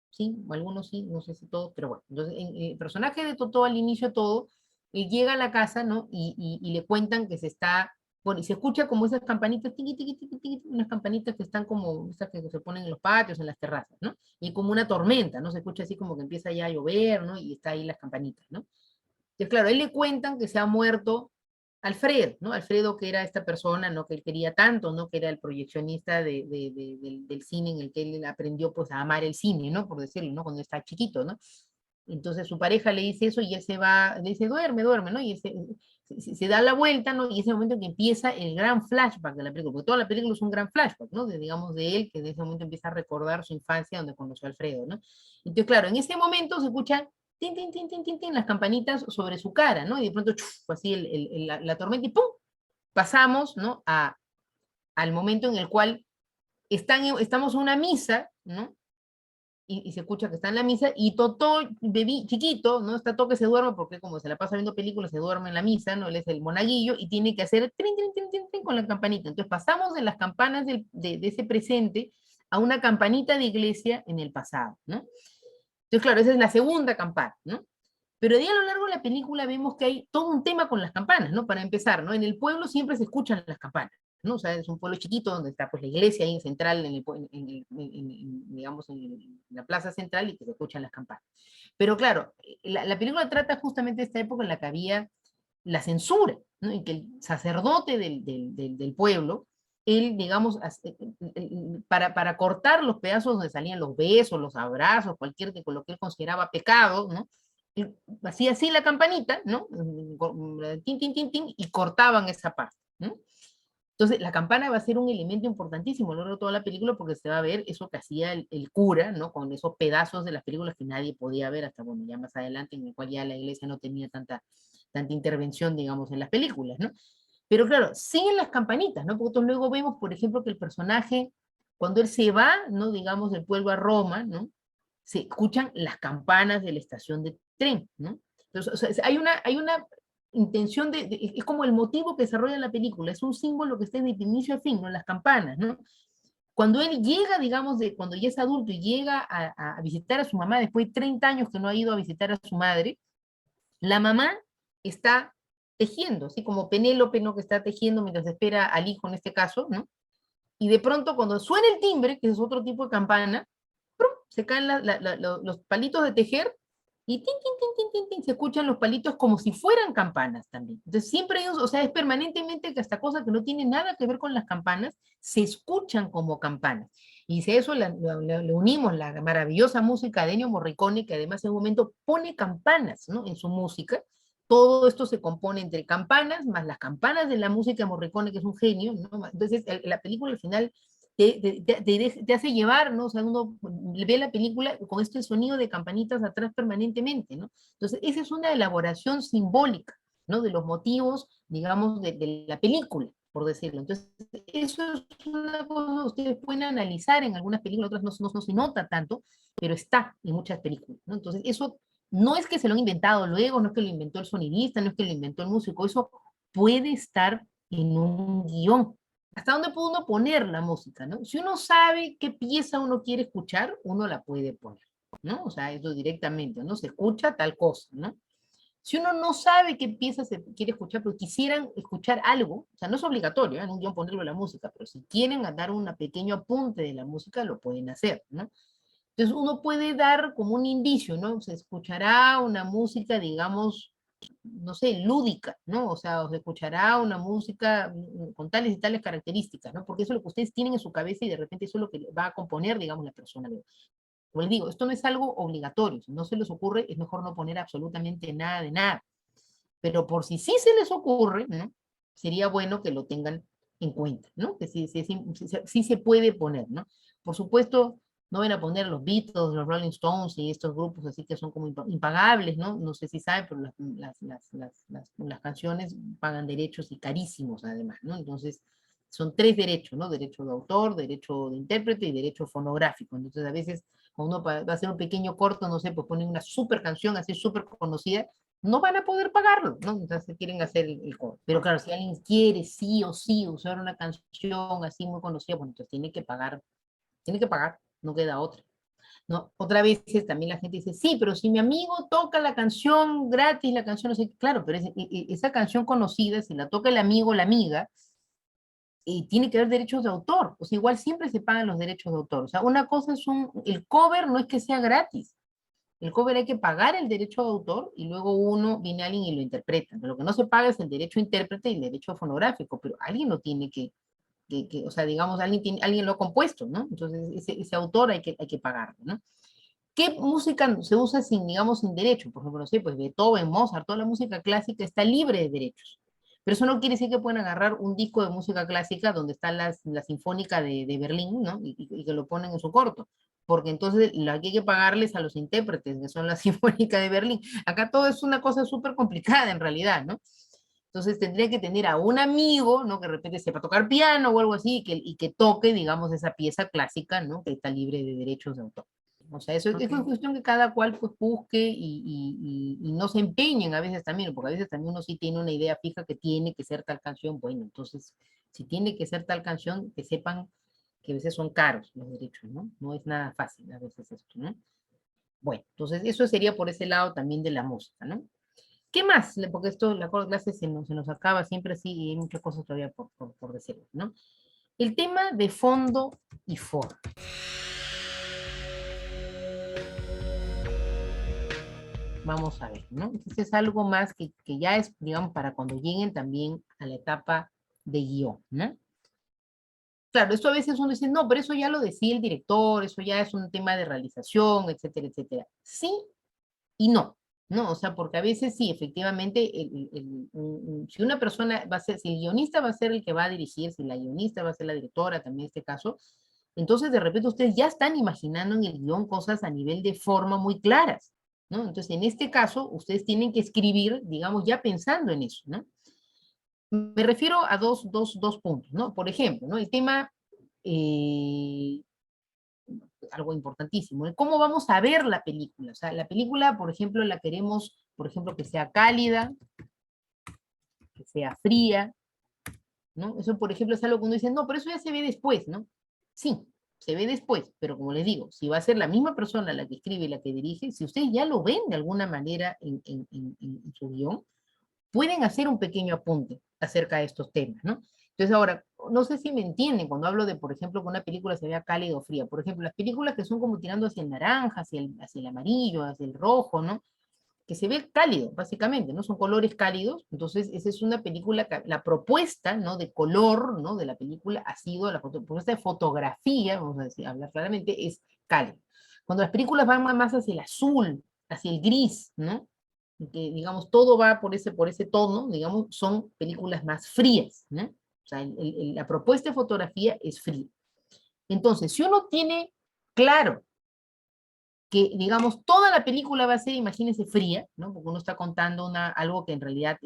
Sí, algunos sí, no sé si todos, pero bueno. Entonces, el personaje de Totó al inicio de todo él llega a la casa, ¿no? Y le cuentan que se está, bueno, y se escucha como esas campanitas, tiqui, tiqui, tiqui, tiqui, unas campanitas que están como, esas que se ponen en los patios, en las terrazas, ¿no? Y como una tormenta, ¿no? Se escucha así como que empieza ya a llover, ¿no? Y está ahí las campanitas, ¿no? Entonces, claro, a él le cuentan que se ha muerto Alfredo, ¿no? Alfredo, que era esta persona, ¿no? Que él quería tanto, ¿no? Que era el proyeccionista del cine en el que él aprendió, pues, a amar el cine, ¿no? Por decirlo, ¿no? Cuando está chiquito, ¿no? Entonces su pareja le dice eso y él se va, le dice, duerme, duerme, ¿no? Y se da la vuelta, ¿no? Y es el momento en que empieza el gran flashback de la película, porque toda la película es un gran flashback, ¿no? Digamos, de él, que en ese momento empieza a recordar su infancia donde conoció a Alfredo, ¿no? Entonces, claro, en ese momento se escuchan tin, tin, tin, tin, tin, tin, las campanitas sobre su cara, ¿no? Y de pronto, chuf, así la tormenta y ¡pum! Pasamos, ¿no? Al momento en el cual estamos en una misa, ¿no? Y se escucha que está en la misa, y Totó, bebé chiquito, ¿no? Está todo que se duerme, porque como se la pasa viendo películas, se duerme en la misa, ¿no? Él es el monaguillo, y tiene que hacer trin, trin, trin, trin, trin, con la campanita. Entonces pasamos de las campanas de ese presente a una campanita de iglesia en el pasado, ¿no? Entonces, claro, esa es la segunda campana, ¿no? Pero de ahí a lo largo de la película vemos que hay todo un tema con las campanas, ¿no? Para empezar, ¿no? En el pueblo siempre se escuchan las campanas, ¿no? O sea, es un pueblo chiquito donde está pues la iglesia ahí en central, digamos, en la plaza central y que se escuchan las campanas. Pero claro, la película trata justamente de esta época en la que había la censura, ¿no? Y que el sacerdote del pueblo, él, digamos, para cortar los pedazos donde salían los besos, los abrazos, cualquier de lo que él consideraba pecado, ¿no? Hacía así la campanita, ¿no? Tin, tin, tin, tin, y cortaban esa parte, ¿no? Entonces, la campana va a ser un elemento importantísimo a lo largo de toda la película porque se va a ver eso que hacía el cura, ¿no? Con esos pedazos de las películas que nadie podía ver hasta, bueno, ya más adelante, en el cual ya la iglesia no tenía tanta intervención, digamos, en las películas, ¿no? Pero claro, siguen las campanitas, ¿no? Porque nosotros luego vemos, por ejemplo, que el personaje, cuando él se va, ¿no? Digamos, del pueblo a Roma, ¿no? Se escuchan las campanas de la estación de tren, ¿no? Entonces, o sea, hay una intención es como el motivo que desarrolla la película, es un símbolo que está desde el inicio a fin, ¿no? Las campanas, ¿no? Cuando él llega, digamos, cuando ya es adulto y llega a visitar a su mamá, después de 30 años que no ha ido a visitar a su madre, la mamá está tejiendo, así como Penélope, ¿no? Que está tejiendo mientras espera al hijo en este caso, ¿no? Y de pronto cuando suena el timbre, que es otro tipo de campana, ¡prum! Se caen los palitos de tejer y tin, tin, tin, tin, tin, tin, se escuchan los palitos como si fueran campanas también. Entonces siempre hay, o sea, es permanentemente que esta cosa que no tiene nada que ver con las campanas, se escuchan como campanas. Y si a eso le unimos la maravillosa música de Ennio Morricone, que además en un momento pone campanas, ¿no? En su música, todo esto se compone entre campanas, más las campanas de la música de Morricone, que es un genio, ¿no? Entonces la película al final te hace llevar, ¿no? O sea, uno ve la película con este sonido de campanitas atrás permanentemente, ¿no? Entonces, esa es una elaboración simbólica, ¿no? De los motivos, digamos, de la película, por decirlo. Entonces, eso es una cosa que ustedes pueden analizar en algunas películas, otras no se nota tanto, pero está en muchas películas, ¿no? Entonces, eso no es que se lo han inventado luego, no es que lo inventó el sonidista, no es que lo inventó el músico, eso puede estar en un guión. ¿Hasta dónde puede uno poner la música, no? Si uno sabe qué pieza uno quiere escuchar, uno la puede poner, ¿no? O sea, eso directamente, ¿no? Se escucha tal cosa, ¿no? Si uno no sabe qué pieza se quiere escuchar, pero quisieran escuchar algo, o sea, no es obligatorio, ¿eh? En un guión ponerlo la música, pero si quieren dar un pequeño apunte de la música, lo pueden hacer, ¿no? Entonces uno puede dar como un indicio, ¿no? Se escuchará una música, digamos, no sé, lúdica, ¿no? O sea, se escuchará una música con tales y tales características, ¿no? Porque eso es lo que ustedes tienen en su cabeza y de repente eso es lo que va a componer, digamos, la persona. Como les digo, esto no es algo obligatorio, si no se les ocurre, es mejor no poner absolutamente nada de nada. Pero por si sí se les ocurre, ¿no? Sería bueno que lo tengan en cuenta, ¿no? Que sí se puede poner, ¿no? Por supuesto, no van a poner los Beatles, los Rolling Stones y estos grupos así que son como impagables, ¿no? No sé si saben, pero las canciones pagan derechos y carísimos además, ¿no? Entonces, son tres derechos, ¿no? Derecho de autor, derecho de intérprete y derecho fonográfico. Entonces, a veces, cuando uno va a hacer un pequeño corto, no sé, pues ponen una súper canción así súper conocida, no van a poder pagarlo, ¿no? Entonces quieren hacer el coro. Pero claro, si alguien quiere sí o sí usar una canción así muy conocida, bueno, entonces tiene que pagar, no queda otra. ¿no? Otras veces también la gente dice, sí, pero si mi amigo toca la canción gratis, la canción no sé, claro, pero esa canción conocida, si la toca el amigo o la amiga, tiene que haber derechos de autor, o sea, igual siempre se pagan los derechos de autor, o sea, una cosa es el cover no es que sea gratis, el cover hay que pagar el derecho de autor y luego uno viene alguien y lo interpreta, pero lo que no se paga es el derecho a intérprete y el derecho fonográfico, pero alguien lo tiene o sea, digamos, alguien lo ha compuesto, ¿no? Entonces, ese autor hay que pagarlo, ¿no? ¿Qué música se usa sin, digamos, sin derecho? Por ejemplo, no sé, pues Beethoven, Mozart, toda la música clásica está libre de derechos. Pero eso no quiere decir que puedan agarrar un disco de música clásica donde está la Sinfónica de Berlín, ¿no? Y que lo ponen en su corto. Porque entonces lo que hay que pagarles a los intérpretes, que son la Sinfónica de Berlín. Acá todo es una cosa súper complicada en realidad, ¿no? Entonces tendría que tener a un amigo, ¿no? Que de repente sepa tocar piano o algo así, y que toque, digamos, esa pieza clásica, ¿no? Que está libre de derechos de autor. O sea, eso es Ok. cuestión que cada cual pues busque y no se empeñen a veces también, porque a veces también uno sí tiene una idea fija que tiene que ser tal canción, bueno, entonces, si tiene que ser tal canción, que sepan que a veces son caros los derechos, ¿no? No es nada fácil a veces esto, ¿no? Bueno, entonces eso sería por ese lado también de la música, ¿no? ¿Qué más? Porque esto, la clase se nos acaba siempre así y hay muchas cosas todavía por decir, ¿no? El tema de fondo y forma. Vamos a ver, ¿no? Entonces es algo más que ya es, digamos, para cuando lleguen también a la etapa de guión, ¿no? Claro, esto a veces uno dice, no, pero eso ya lo decía el director, eso ya es un tema de realización, etcétera, etcétera. Sí y no, ¿no? O sea, porque a veces sí, efectivamente, si una persona va a ser, si el guionista va a ser el que va a dirigir, si la guionista va a ser la directora, también en este caso, entonces de repente ustedes ya están imaginando en el guión cosas a nivel de forma muy claras, ¿no? Entonces, en este caso, ustedes tienen que escribir, digamos, ya pensando en eso, ¿no? Me refiero a dos puntos, ¿no? Por ejemplo, ¿no? El tema, eh, algo importantísimo, ¿eh? ¿Cómo vamos a ver la película? O sea, la película, por ejemplo, la queremos, por ejemplo, que sea cálida, que sea fría, ¿no? Eso, por ejemplo, es algo que uno dice, no, pero eso ya se ve después, ¿no? Sí, se ve después, pero como les digo, si va a ser la misma persona la que escribe y la que dirige, si ustedes ya lo ven de alguna manera en su guión, pueden hacer un pequeño apunte acerca de estos temas, ¿no? Entonces ahora, no sé si me entienden cuando hablo de, por ejemplo, que una película se vea cálida o fría. Por ejemplo, las películas que son como tirando hacia el naranja, hacia el amarillo, hacia el rojo, ¿no? Que se ve cálido, básicamente, ¿no? Son colores cálidos, entonces esa es una película, la propuesta, ¿no? De color, ¿no? De la película ha sido, la propuesta de fotografía, vamos a decir, hablar claramente, es cálido. Cuando las películas van más hacia el azul, hacia el gris, ¿no? Que, digamos, todo va por ese tono, digamos, son películas más frías, ¿no? O sea, la propuesta de fotografía es fría. Entonces, si uno tiene claro que, digamos, toda la película va a ser, imagínense, fría, ¿no? Porque uno está contando algo que en realidad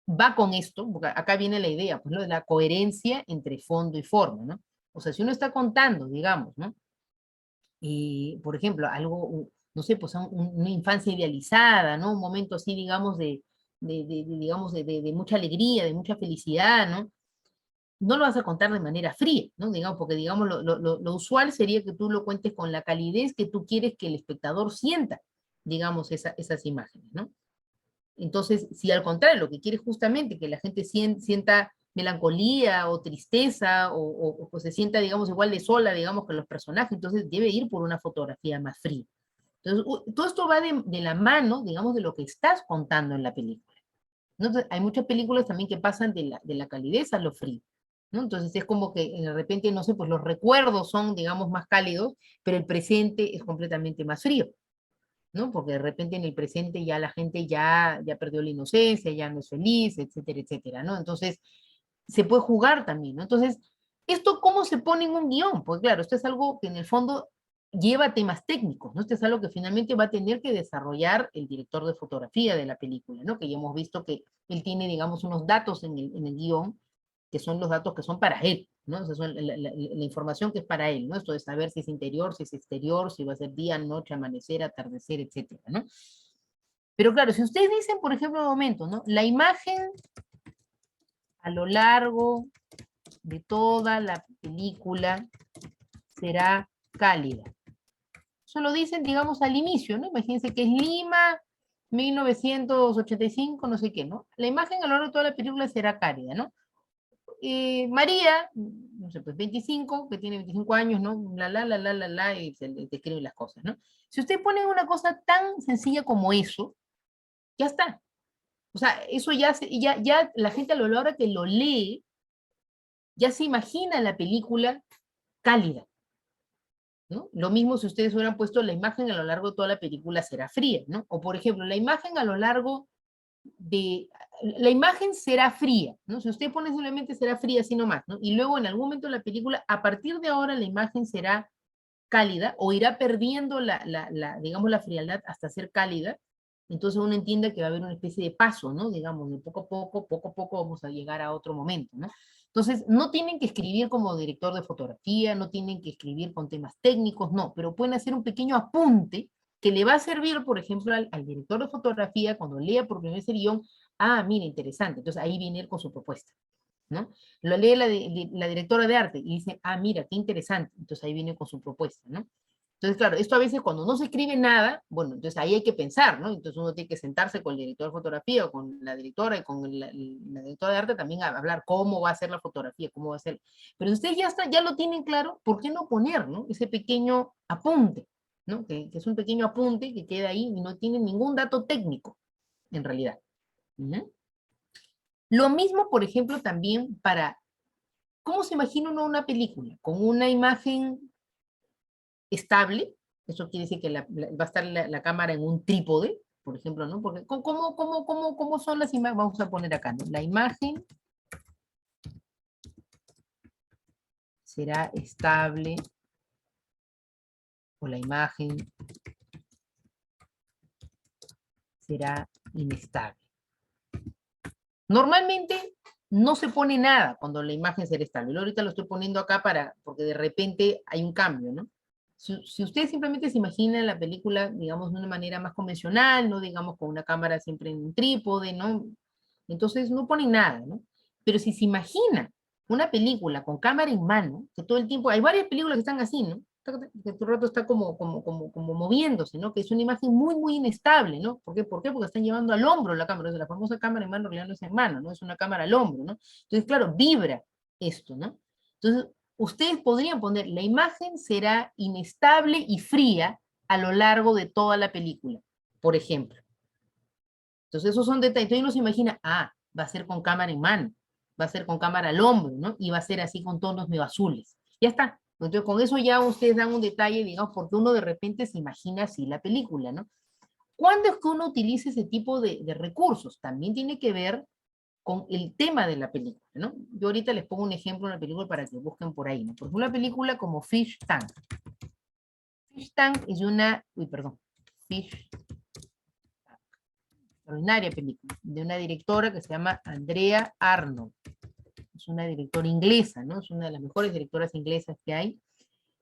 va con esto, porque acá viene la idea, pues, lo de la coherencia entre fondo y forma, ¿no? O sea, si uno está contando, digamos, ¿no? Por ejemplo, algo, no sé, pues una infancia idealizada, ¿no? Un momento así, digamos, digamos, de mucha alegría, de mucha felicidad, ¿no? No lo vas a contar de manera fría, ¿no? Digamos, porque digamos, lo usual sería que tú lo cuentes con la calidez que tú quieres que el espectador sienta, digamos, esas imágenes, ¿no? Entonces, si al contrario, lo que quieres justamente que la gente sienta melancolía o tristeza o se sienta, digamos, igual de sola, digamos, que los personajes, entonces debe ir por una fotografía más fría. Entonces, todo esto va de la mano, digamos, de lo que estás contando en la película. ¿No? Entonces, hay muchas películas también que pasan de la calidez a lo frío, ¿no? Entonces es como que de repente, no sé, pues los recuerdos son, digamos, más cálidos, pero el presente es completamente más frío, ¿no? Porque de repente en el presente ya la gente ya perdió la inocencia, ya no es feliz, etcétera, etcétera, ¿no? Entonces se puede jugar también, ¿no? Entonces, ¿esto cómo se pone en un guión? Pues claro, esto es algo que en el fondo lleva temas técnicos, ¿no? Esto es algo que finalmente va a tener que desarrollar el director de fotografía de la película, ¿no? Que ya hemos visto que él tiene, digamos, unos datos en el guión, que son los datos que son para él, ¿no? Esa son la información que es para él, ¿no? Esto de saber si es interior, si es exterior, si va a ser día, noche, amanecer, atardecer, etcétera, ¿no? Pero claro, si ustedes dicen, por ejemplo, un momento, ¿no? La imagen a lo largo de toda la película será cálida. Eso lo dicen, digamos, al inicio, ¿no? Imagínense que es Lima, 1985, no sé qué, ¿no? La imagen a lo largo de toda la película será cálida, ¿no? María, no sé, pues 25, que tiene 25 años, ¿no? Y se le describen las cosas, ¿no? Si usted pone una cosa tan sencilla como eso, ya está. O sea, eso ya la gente a lo largo que lo lee, ya se imagina la película cálida, ¿no? Lo mismo si ustedes hubieran puesto la imagen a lo largo de toda la película será fría, ¿no? O por ejemplo, la imagen a lo largo de... La imagen será fría, ¿no? Si usted pone simplemente será fría así nomás, ¿no? Y luego en algún momento de la película, a partir de ahora la imagen será cálida o irá perdiendo digamos, la frialdad hasta ser cálida, entonces uno entiende que va a haber una especie de paso, ¿no? Digamos, de poco a poco vamos a llegar a otro momento, ¿no? Entonces, no tienen que escribir como director de fotografía, no tienen que escribir con temas técnicos, no, pero pueden hacer un pequeño apunte que le va a servir, por ejemplo, al director de fotografía cuando lea por primera vez el guión, ah, mira, interesante, entonces ahí viene él con su propuesta, ¿no? Lo lee la directora de arte y dice, ah, mira, qué interesante, entonces ahí viene con su propuesta, ¿no? Entonces, claro, esto a veces cuando no se escribe nada, bueno, entonces ahí hay que pensar, ¿no? Entonces uno tiene que sentarse con el director de fotografía o con la directora y con la directora de arte también a hablar cómo va a ser la fotografía, cómo va a ser. Pero si ustedes ya lo tienen claro, ¿por qué no poner, ¿no? Ese pequeño apunte, ¿no? Que es un pequeño apunte que queda ahí y no tiene ningún dato técnico, en realidad. ¿Uh? Lo mismo, por ejemplo, también para, ¿cómo se imagina uno una película? Con una imagen estable, eso quiere decir que va a estar la cámara en un trípode, por ejemplo, ¿no? Porque, ¿cómo son las imágenes? Vamos a poner acá, ¿no? La imagen será estable, o la imagen será inestable. Normalmente no se pone nada cuando la imagen será estable. Yo ahorita lo estoy poniendo acá porque de repente hay un cambio, ¿no? Si ustedes simplemente se imaginan la película, digamos, de una manera más convencional, no digamos con una cámara siempre en un trípode, ¿no? Entonces no ponen nada, ¿no? Pero si se imagina una película con cámara en mano, que todo el tiempo, hay varias películas que están así, ¿no? Que todo el rato está como moviéndose, ¿no? Que es una imagen muy inestable, ¿no? ¿Por qué? ¿Por qué? Porque están llevando al hombro la cámara, la famosa cámara en mano en realidad no es en mano, ¿no? Es una cámara al hombro, ¿no? Entonces, claro, vibra esto, ¿no? Entonces, ustedes podrían poner, la imagen será inestable y fría a lo largo de toda la película, por ejemplo. Entonces, esos son detalles. Entonces uno se imagina, ah, va a ser con cámara en mano, va a ser con cámara al hombro, ¿no? Y va a ser así con tonos medio azules. Ya está. Entonces, con eso ya ustedes dan un detalle, digamos, porque uno de repente se imagina así la película, ¿no? ¿Cuándo es que uno utiliza ese tipo de recursos? También tiene que ver con el tema de la película, ¿no? Yo ahorita les pongo un ejemplo de una película para que busquen por ahí, ¿no? Por ejemplo, una película como Fish Tank. Fish Tank es una, uy, perdón, Fish, extraordinaria película, de una directora que se llama Andrea Arnold. Es una directora inglesa, ¿no? Es una de las mejores directoras inglesas que hay.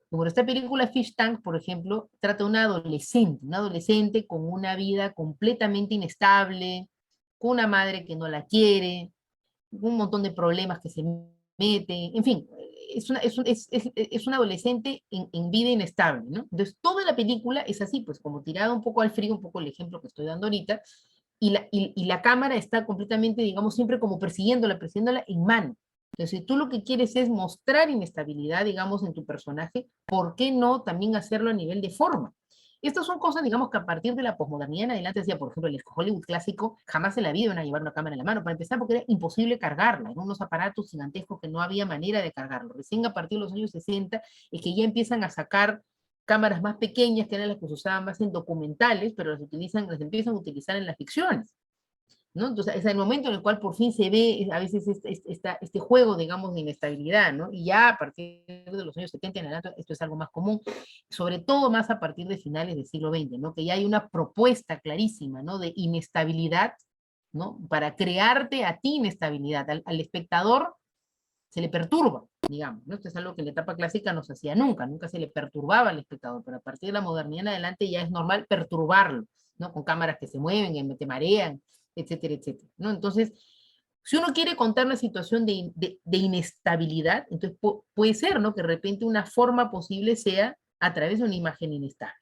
Y bueno, esta película Fish Tank, por ejemplo, trata de una adolescente con una vida completamente inestable, con una madre que no la quiere, un montón de problemas que se mete, en fin, es una adolescente en vida inestable, ¿no? Entonces, toda la película es así, pues como tirada un poco al frío, un poco el ejemplo que estoy dando ahorita, y la cámara está completamente, digamos, siempre como persiguiéndola en mano. Entonces, si tú lo que quieres es mostrar inestabilidad, digamos, en tu personaje, ¿por qué no también hacerlo a nivel de forma? Estas son cosas, digamos, que a partir de la posmodernidad en adelante, decía, por ejemplo, el Hollywood clásico, jamás en la vida iban a llevar una cámara en la mano, para empezar, porque era imposible cargarla, eran unos aparatos gigantescos que no había manera de cargarlo. Recién a partir de los años 60 es que ya empiezan a sacar cámaras más pequeñas, que eran las que se usaban más en documentales, pero las empiezan a utilizar en las ficciones, ¿no? Entonces, es el momento en el cual por fin se ve a veces este juego, digamos, de inestabilidad, ¿no? Y ya a partir de los años 70 en adelante esto es algo más común, sobre todo más a partir de finales del siglo XX, ¿no? Que ya hay una propuesta clarísima, ¿no? De inestabilidad, ¿no? Para crearte a ti inestabilidad, al espectador se le perturba, digamos, ¿no? Esto es algo que en la etapa clásica no se hacía nunca se le perturbaba al espectador, pero a partir de la modernidad en adelante ya es normal perturbarlo, ¿no? Con cámaras que se mueven, que te marean, etcétera, etcétera, ¿no? Entonces, si uno quiere contar una situación de inestabilidad, entonces puede ser, ¿no? Que de repente una forma posible sea a través de una imagen inestable.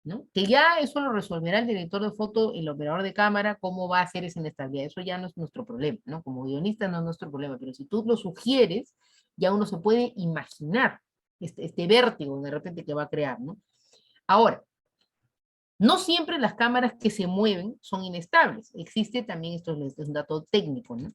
¿no? Que ya eso lo resolverá el director de foto, el operador de cámara, cómo va a hacer esa inestabilidad. Eso ya no es nuestro problema, ¿no? Como guionista no es nuestro problema, pero si tú lo sugieres, ya uno se puede imaginar este vértigo de repente que va a crear, ¿no? Ahora, no siempre las cámaras que se mueven son inestables. Existe también, esto es un dato técnico, ¿no?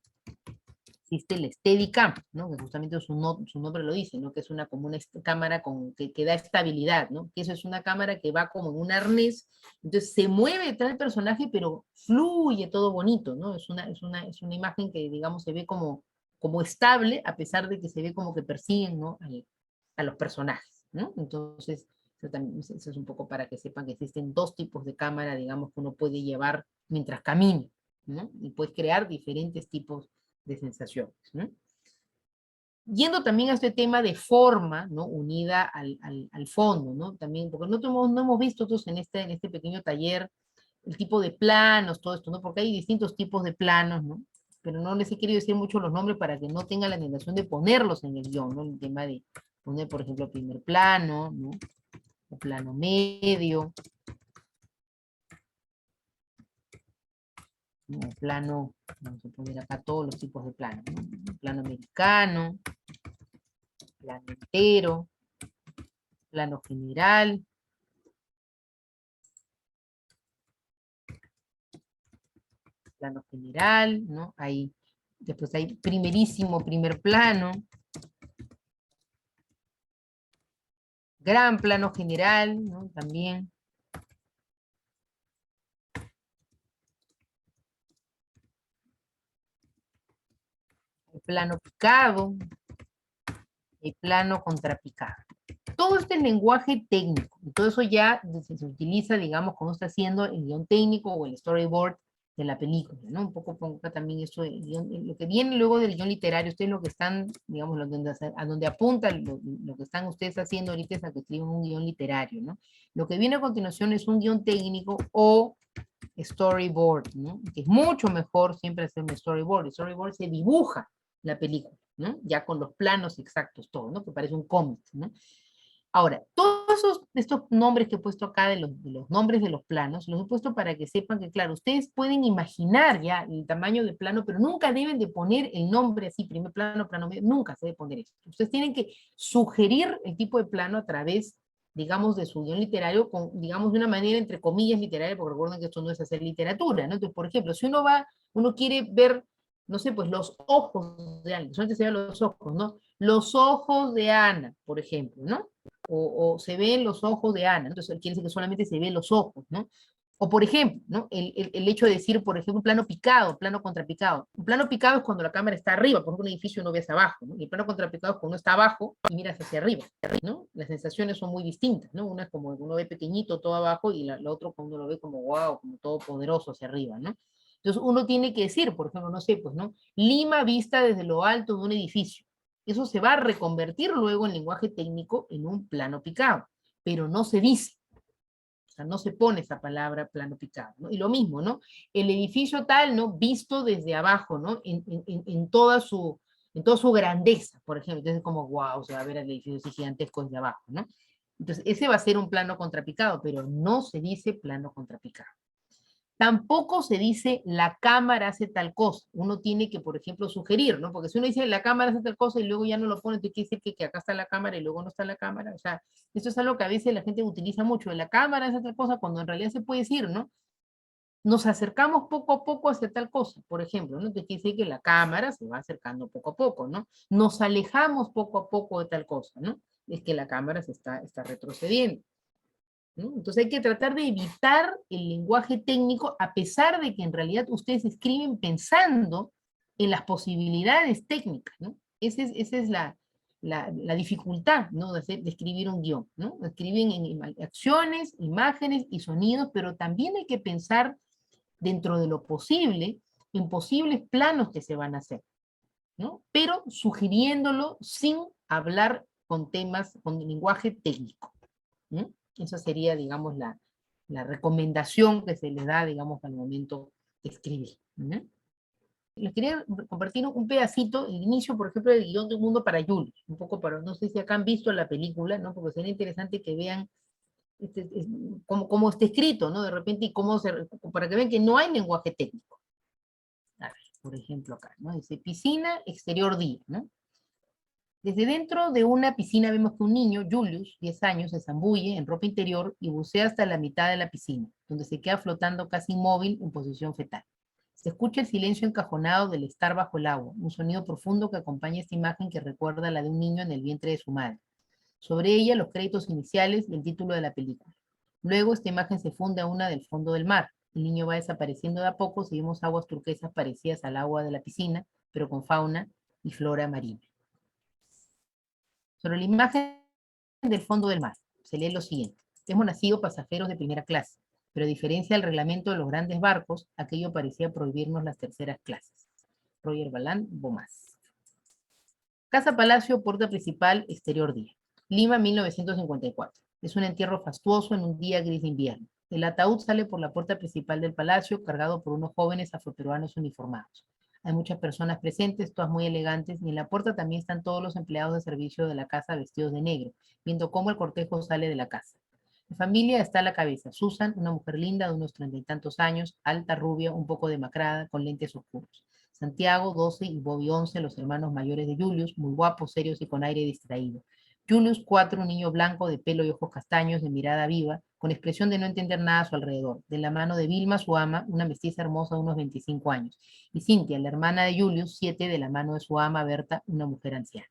Existe el Steadicam, ¿no? Que justamente su nombre lo dice, ¿no? Que es como una cámara que da estabilidad, ¿no? Que eso es una cámara que va como en un arnés, entonces se mueve detrás del personaje, pero fluye todo bonito, ¿no? Es una imagen que, digamos, se ve como estable, a pesar de que se ve como que persiguen, ¿no? A los personajes, ¿no? Entonces, eso es un poco para que sepan que existen dos tipos de cámara, digamos, que uno puede llevar mientras camina, ¿no? Y puedes crear diferentes tipos de sensaciones, ¿no? Yendo también a este tema de forma, ¿no? Unida al fondo, ¿no? También, porque no hemos visto todos en este pequeño taller el tipo de planos, todo esto, ¿no? Porque hay distintos tipos de planos, ¿no? Pero no les he querido decir mucho los nombres para que no tengan la tentación de ponerlos en el guión, ¿no? El tema de poner, por ejemplo, primer plano, ¿no? O plano medio, ¿no? Plano, vamos a poner acá todos los tipos de plano, ¿no? Plano americano, plano entero, plano general, plano general, ¿no? Ahí, después hay primerísimo primer plano, gran plano general, ¿no? También. El plano picado, el plano contrapicado. Todo este lenguaje técnico, y todo eso ya se utiliza, digamos, cuando está haciendo el guión técnico o el storyboard de la película, ¿no? Un poco pongo también eso, lo que viene luego del guión literario, ustedes lo que están, digamos, a donde apuntan, lo que están ustedes haciendo ahorita es a que escriban un guión literario, ¿no? Lo que viene a continuación es un guión técnico o storyboard, ¿no? Que es mucho mejor siempre hacer un storyboard. El storyboard se dibuja la película, ¿no? Ya con los planos exactos, todo, ¿no? Que parece un cómic, ¿no? Ahora, todos estos nombres que he puesto acá de los nombres de los planos, los he puesto para que sepan que, claro, ustedes pueden imaginar ya el tamaño del plano, pero nunca deben de poner el nombre así, primer plano, plano medio, nunca se debe poner eso. Ustedes tienen que sugerir el tipo de plano a través, digamos, de su guión literario, digamos, de una manera, entre comillas, literaria, porque recuerden que esto no es hacer literatura, ¿no? Entonces, por ejemplo, si uno quiere ver, no sé, pues los ojos de alguien, solamente se vean los ojos, ¿no? Los ojos de Ana, por ejemplo, ¿no? O se ven los ojos de Ana, entonces quiere decir que solamente se ven los ojos, ¿no? O por ejemplo, ¿no? El hecho de decir, por ejemplo, un plano picado, plano contrapicado. Un plano picado es cuando la cámara está arriba, por ejemplo, un edificio no ves abajo, ¿no? Y el plano contrapicado es cuando uno está abajo y miras hacia arriba, ¿no? Las sensaciones son muy distintas, ¿no? Una es como uno ve pequeñito todo abajo y la otro cuando uno lo ve como wow, como todo poderoso hacia arriba, ¿no? Entonces uno tiene que decir, por ejemplo, no sé, pues, ¿no? Lima vista desde lo alto de un edificio. Eso se va a reconvertir luego en lenguaje técnico en un plano picado, pero no se dice. O sea, no se pone esa palabra plano picado, ¿no? Y lo mismo, ¿no? El edificio tal, ¿no? Visto desde abajo, ¿no? En toda su grandeza, por ejemplo. Entonces, como, wow, se va a ver el edificio así gigantesco desde abajo, ¿no? Entonces, ese va a ser un plano contrapicado, pero no se dice plano contrapicado. Tampoco se dice la cámara hace tal cosa. Uno tiene que, por ejemplo, sugerir, ¿no? Porque si uno dice la cámara hace tal cosa y luego ya no lo pone, entonces quiere decir que acá está la cámara y luego no está la cámara. O sea, esto es algo que a veces la gente utiliza mucho. La cámara hace tal cosa cuando en realidad se puede decir, ¿no? Nos acercamos poco a poco hacia tal cosa, por ejemplo, ¿no? Entonces quiere decir que la cámara se va acercando poco a poco, ¿no? Nos alejamos poco a poco de tal cosa, ¿no? Es que la cámara está retrocediendo. ¿No? Entonces hay que tratar de evitar el lenguaje técnico a pesar de que en realidad ustedes escriben pensando en las posibilidades técnicas, ¿no? Esa es la dificultad, ¿no? De escribir un guión, ¿no? Escriben en acciones, imágenes y sonidos, pero también hay que pensar dentro de lo posible en posibles planos que se van a hacer, ¿no? Pero sugiriéndolo sin hablar con lenguaje técnico, ¿no? Esa sería, digamos, la recomendación que se les da, digamos, al momento de escribir, ¿no? Les quería compartir un pedacito, el inicio, por ejemplo, del guión de Un Mundo para Julie, un poco para, no sé si acá han visto la película, ¿no? Porque sería interesante que vean como está escrito, ¿no? De repente, y para que vean que no hay lenguaje técnico. A ver, por ejemplo acá, ¿no? Dice piscina, exterior día, ¿no? Desde dentro de una piscina vemos que un niño, Julius, 10 años, se zambulle en ropa interior y bucea hasta la mitad de la piscina, donde se queda flotando casi inmóvil en posición fetal. Se escucha el silencio encajonado del estar bajo el agua, un sonido profundo que acompaña esta imagen que recuerda a la de un niño en el vientre de su madre. Sobre ella, los créditos iniciales y el título de la película. Luego, esta imagen se funde a una del fondo del mar. El niño va desapareciendo de a poco, seguimos aguas turquesas parecidas al agua de la piscina, pero con fauna y flora marina. Sobre la imagen del fondo del mar, se lee lo siguiente. Hemos nacido pasajeros de primera clase, pero a diferencia del reglamento de los grandes barcos, aquello parecía prohibirnos las terceras clases. Roger Balán Bomás. Casa Palacio, puerta principal, exterior día. Lima, 1954. Es un entierro fastuoso en un día gris de invierno. El ataúd sale por la puerta principal del palacio, cargado por unos jóvenes afroperuanos uniformados. Hay muchas personas presentes, todas muy elegantes, y en la puerta también están todos los empleados de servicio de la casa vestidos de negro, viendo cómo el cortejo sale de la casa. La familia está a la cabeza. Susan, una mujer linda de unos 30 y tantos años, alta, rubia, un poco demacrada, con lentes oscuros. Santiago, 12, y Bobby, 11, los hermanos mayores de Julius, muy guapos, serios y con aire distraído. Julius, 4, un niño blanco de pelo y ojos castaños, de mirada viva, con expresión de no entender nada a su alrededor, de la mano de Vilma, su ama, una mestiza hermosa de unos 25 años, y Cintia, la hermana de Julius, 7, de la mano de su ama, Berta, una mujer anciana.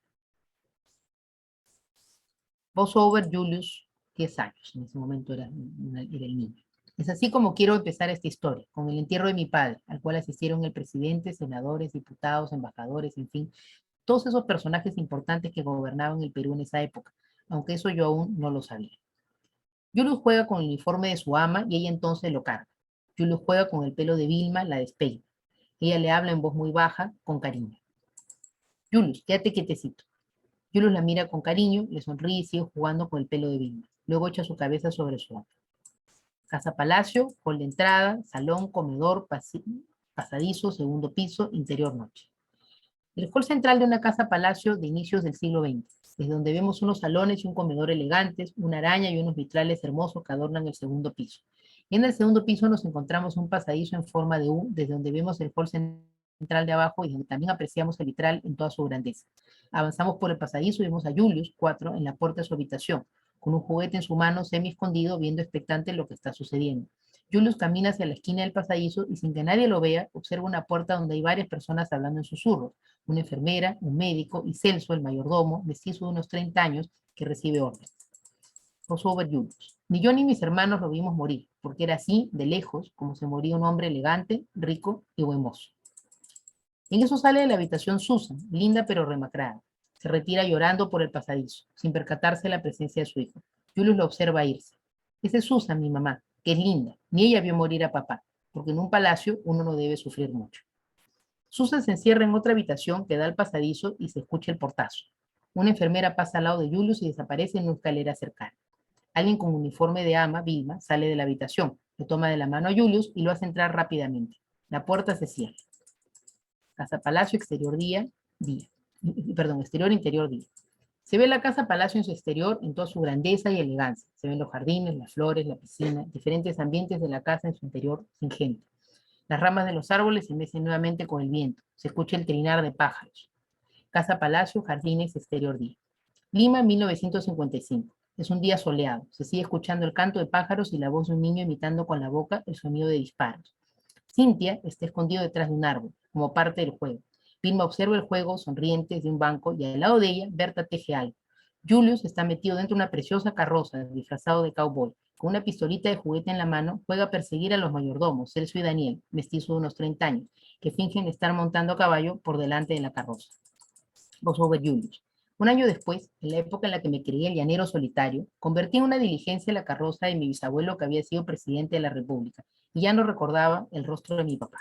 Voiceover, Julius, 10 años, en ese momento era el niño. Es así como quiero empezar esta historia, con el entierro de mi padre, al cual asistieron el presidente, senadores, diputados, embajadores, en fin, todos esos personajes importantes que gobernaban el Perú en esa época, aunque eso yo aún no lo sabía. Julius juega con el uniforme de su ama y ella entonces lo carga. Julius juega con el pelo de Vilma, la despeina. Ella le habla en voz muy baja, con cariño. Julius, quédate quietecito. Julius la mira con cariño, le sonríe y sigue jugando con el pelo de Vilma. Luego echa su cabeza sobre su hombro. Casa Palacio, hall de entrada, salón, comedor, pasadizo, segundo piso, interior noche. El hall central de una casa palacio de inicios del siglo XX, desde donde vemos unos salones y un comedor elegantes, una araña y unos vitrales hermosos que adornan el segundo piso. Y en el segundo piso nos encontramos un pasadizo en forma de U, desde donde vemos el hall central de abajo y donde también apreciamos el vitral en toda su grandeza. Avanzamos por el pasadizo y vemos a Julius, 4, en la puerta de su habitación, con un juguete en su mano semi escondido, viendo expectante lo que está sucediendo. Julius camina hacia la esquina del pasadizo y sin que nadie lo vea, observa una puerta donde hay varias personas hablando en susurros, una enfermera, un médico y Celso, el mayordomo, mestizo de unos 30 años, que recibe órdenes. Crossover Julius. Ni yo ni mis hermanos lo vimos morir, porque era así, de lejos, como se moría un hombre elegante, rico y buen mozo. En eso sale de la habitación Susan, linda pero remacrada. Se retira llorando por el pasadizo, sin percatarse de la presencia de su hijo. Julius lo observa irse. Esa es Susan, mi mamá, que es linda. Ni ella vio morir a papá, porque en un palacio uno no debe sufrir mucho. Susan se encierra en otra habitación que da al pasadizo y se escucha el portazo. Una enfermera pasa al lado de Julius y desaparece en una escalera cercana. Alguien con uniforme de ama, Vilma, sale de la habitación, le toma de la mano a Julius y lo hace entrar rápidamente. La puerta se cierra. Casa Palacio, exterior día. Perdón, exterior, interior día. Se ve la Casa Palacio en su exterior en toda su grandeza y elegancia. Se ven los jardines, las flores, la piscina, diferentes ambientes de la casa en su interior sin gente. Las ramas de los árboles se mecen nuevamente con el viento. Se escucha el trinar de pájaros. Casa Palacio, jardines, exterior día. Lima, 1955. Es un día soleado. Se sigue escuchando el canto de pájaros y la voz de un niño imitando con la boca el sonido de disparos. Cynthia está escondido detrás de un árbol, como parte del juego. Vilma observa el juego sonriente desde un banco y al lado de ella, Berta teje algo. Julius está metido dentro de una preciosa carroza, disfrazado de cowboy. Con una pistolita de juguete en la mano, juega a perseguir a los mayordomos, Celso y Daniel, mestizos de unos 30 años, que fingen estar montando a caballo por delante de la carroza. Voiceover Julius. Un año después, en la época en la que me creía el llanero solitario, convertí en una diligencia la carroza de mi bisabuelo que había sido presidente de la República, y ya no recordaba el rostro de mi papá.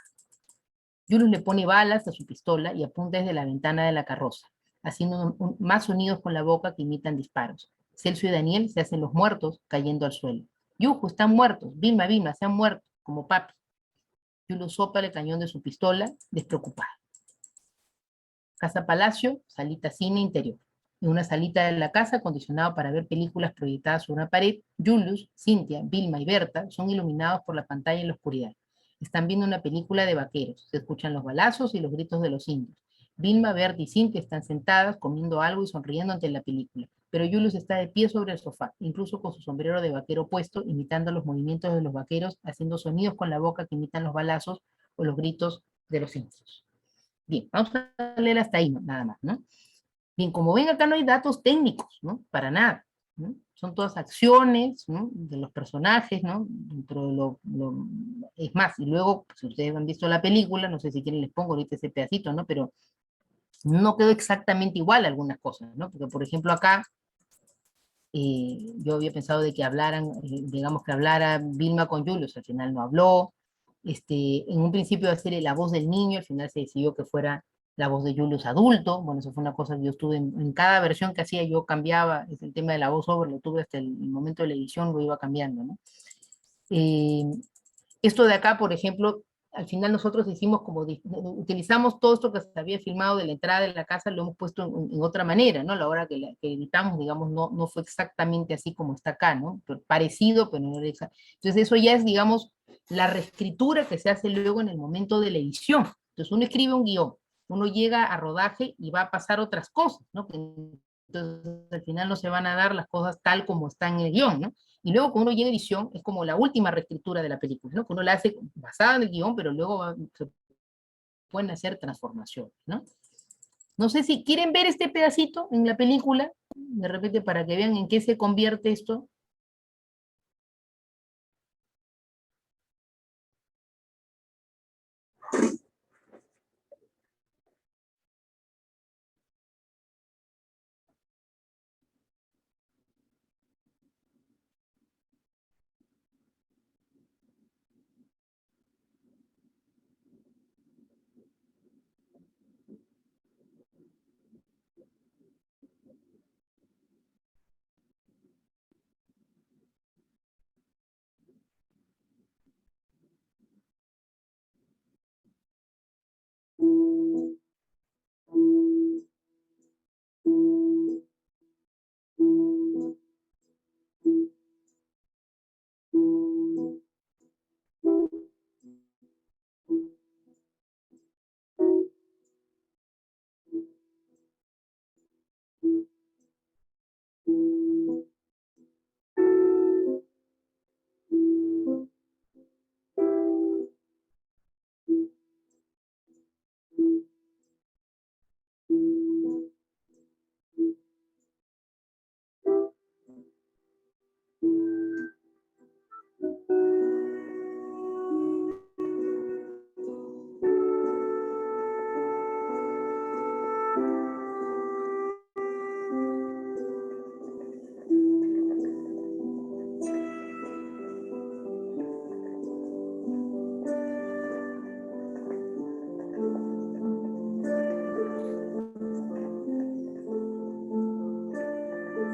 Julius le pone balas a su pistola y apunta desde la ventana de la carroza, haciendo más sonidos con la boca que imitan disparos. Celso y Daniel se hacen los muertos, cayendo al suelo. Yuju, están muertos. Vilma, Vilma, se han muerto, como papi. Julius sopla el cañón de su pistola, despreocupado. Casa Palacio, salita cine interior. En una salita de la casa, acondicionado para ver películas proyectadas sobre una pared, Julius, Cynthia, Vilma y Berta son iluminados por la pantalla en la oscuridad. Están viendo una película de vaqueros. Se escuchan los balazos y los gritos de los indios. Vilma, Berta y Cynthia están sentadas, comiendo algo y sonriendo ante la película. Pero Julius está de pie sobre el sofá, incluso con su sombrero de vaquero puesto, imitando los movimientos de los vaqueros, haciendo sonidos con la boca que imitan los balazos o los gritos de los indios. Bien, vamos a leer hasta ahí, ¿no? Nada más, ¿no? Bien, como ven, acá no hay datos técnicos, ¿no? Para nada, ¿no? Son todas acciones, ¿no? De los personajes, ¿no? Dentro de es más, y luego, si ustedes han visto la película, no sé si quieren les pongo ahorita ese pedacito, ¿no? Pero no quedó exactamente igual algunas cosas, ¿no? Porque, por ejemplo, acá yo había pensado de que hablaran, digamos que hablara Vilma con Julius, al final no habló. En un principio iba a ser la voz del niño, al final se decidió que fuera la voz de Julius adulto. Bueno, eso fue una cosa que yo estuve en cada versión que hacía, yo cambiaba, es el tema de la voz over, lo tuve hasta el momento de la edición, lo iba cambiando, ¿no? Eh, Esto de acá, por ejemplo, al final nosotros hicimos como, utilizamos todo esto que se había filmado de la entrada de la casa, lo hemos puesto en otra manera, ¿no? La hora que editamos, digamos, no fue exactamente así como está acá, ¿no? Pero parecido, pero no era exacto. Entonces eso ya es, digamos, la reescritura que se hace luego en el momento de la edición. Entonces uno escribe un guión, uno llega a rodaje y va a pasar otras cosas, ¿no? Entonces al final no se van a dar las cosas tal como están en el guión, ¿no? Y luego cuando uno llega a edición, es como la última reescritura de la película, ¿no? Que uno la hace basada en el guión, pero luego se pueden hacer transformaciones, ¿no? No sé si quieren ver este pedacito en la película, de repente para que vean en qué se convierte esto.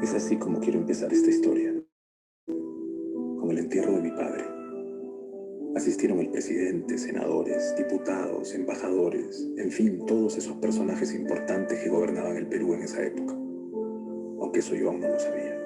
Es así como quiero empezar esta historia, con el entierro de mi padre. Asistieron el presidente, senadores, diputados, embajadores, en fin, todos esos personajes importantes que gobernaban el Perú en esa época, aunque eso yo aún no lo sabía.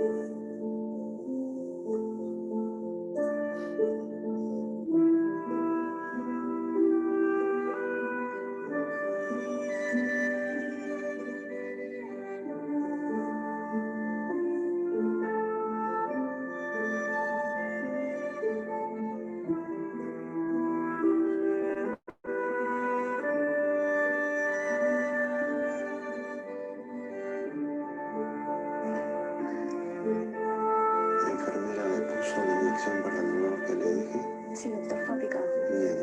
La enfermera me puso la inyección para el dolor que le dije. Sí, doctor, fue aplicado. Bien.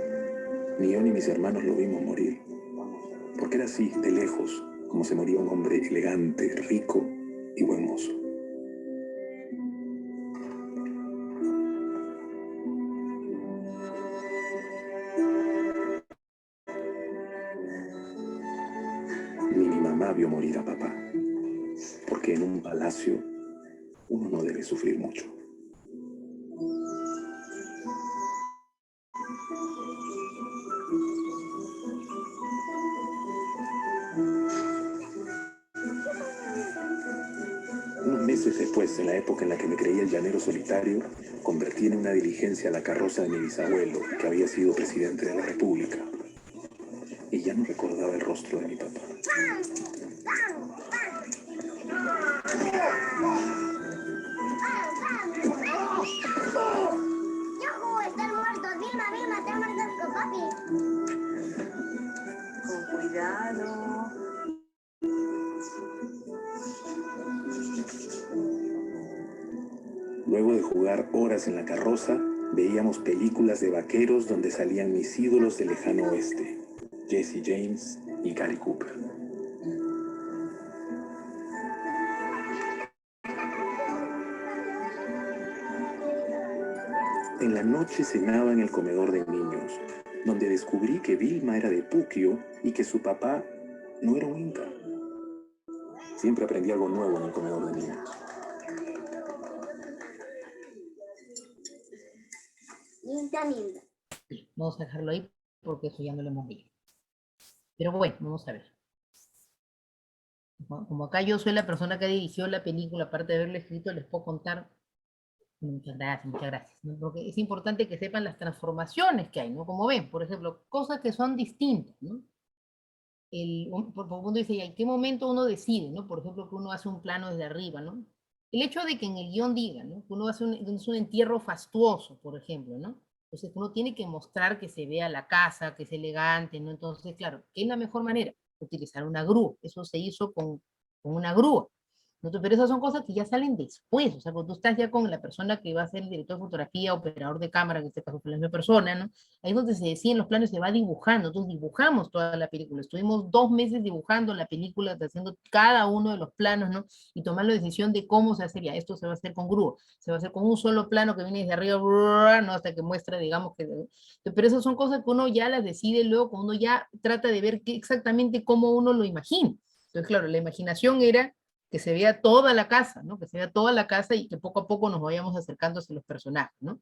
Ni yo ni mis hermanos lo vimos morir, porque era así, de lejos, como se moría un hombre elegante, rico y buen mozo. Ni mi mamá vio morir a papá, porque en un palacio uno no debe sufrir mucho. meses después, en la época en la que me creía el llanero solitario, convertí en una diligencia la carroza de mi bisabuelo, que había sido presidente de la República. Y ya no recordaba el rostro de mi papá. ¡Yojo! ¡Están muertos! ¡Vilma, Vilma! ¡Te han muerto papi! Con cuidado. Luego de jugar horas en la carroza, veíamos películas de vaqueros donde salían mis ídolos del lejano oeste, Jesse James y Gary Cooper. En la noche cenaba en el comedor de niños, donde descubrí que Vilma era de Puquio y que su papá no era un inca. Siempre aprendí algo nuevo en el comedor de niños. Linda, linda. Vamos a dejarlo ahí porque eso ya no lo hemos visto. Pero bueno, vamos a ver. Como acá yo soy la persona que dirigió la película, aparte de haberla escrito, les puedo contar. Muchas gracias, ¿no? Porque es importante que sepan las transformaciones que hay, ¿no? Como ven, por ejemplo, cosas que son distintas, ¿no? Por uno dice, ¿y en qué momento uno decide, ¿no? Por ejemplo, que uno hace un plano desde arriba, ¿no? El hecho de que en el guión diga, ¿no? Que uno hace un entierro fastuoso, por ejemplo, ¿no? Entonces uno tiene que mostrar que se vea la casa, que es elegante, ¿no? Entonces, claro, ¿qué es la mejor manera? Utilizar una grúa. Eso se hizo con una grúa, ¿no? Pero esas son cosas que ya salen después, o sea, cuando tú estás ya con la persona que va a ser el director de fotografía, operador de cámara, que en este caso fue la misma persona, ¿no? Ahí es donde se deciden los planos, se va dibujando, entonces dibujamos toda la película, estuvimos 2 meses dibujando la película, haciendo cada uno de los planos, ¿no? Y tomar la decisión de cómo se hacería, esto se va a hacer con grúa, se va a hacer con un solo plano que viene desde arriba, ¿no? Hasta que muestra, digamos, que... Pero esas son cosas que uno ya las decide luego, cuando uno ya trata de ver exactamente cómo uno lo imagina. Entonces, claro, la imaginación era que se vea toda la casa, ¿no? Que se vea toda la casa y que poco a poco nos vayamos acercando hacia los personajes, ¿no?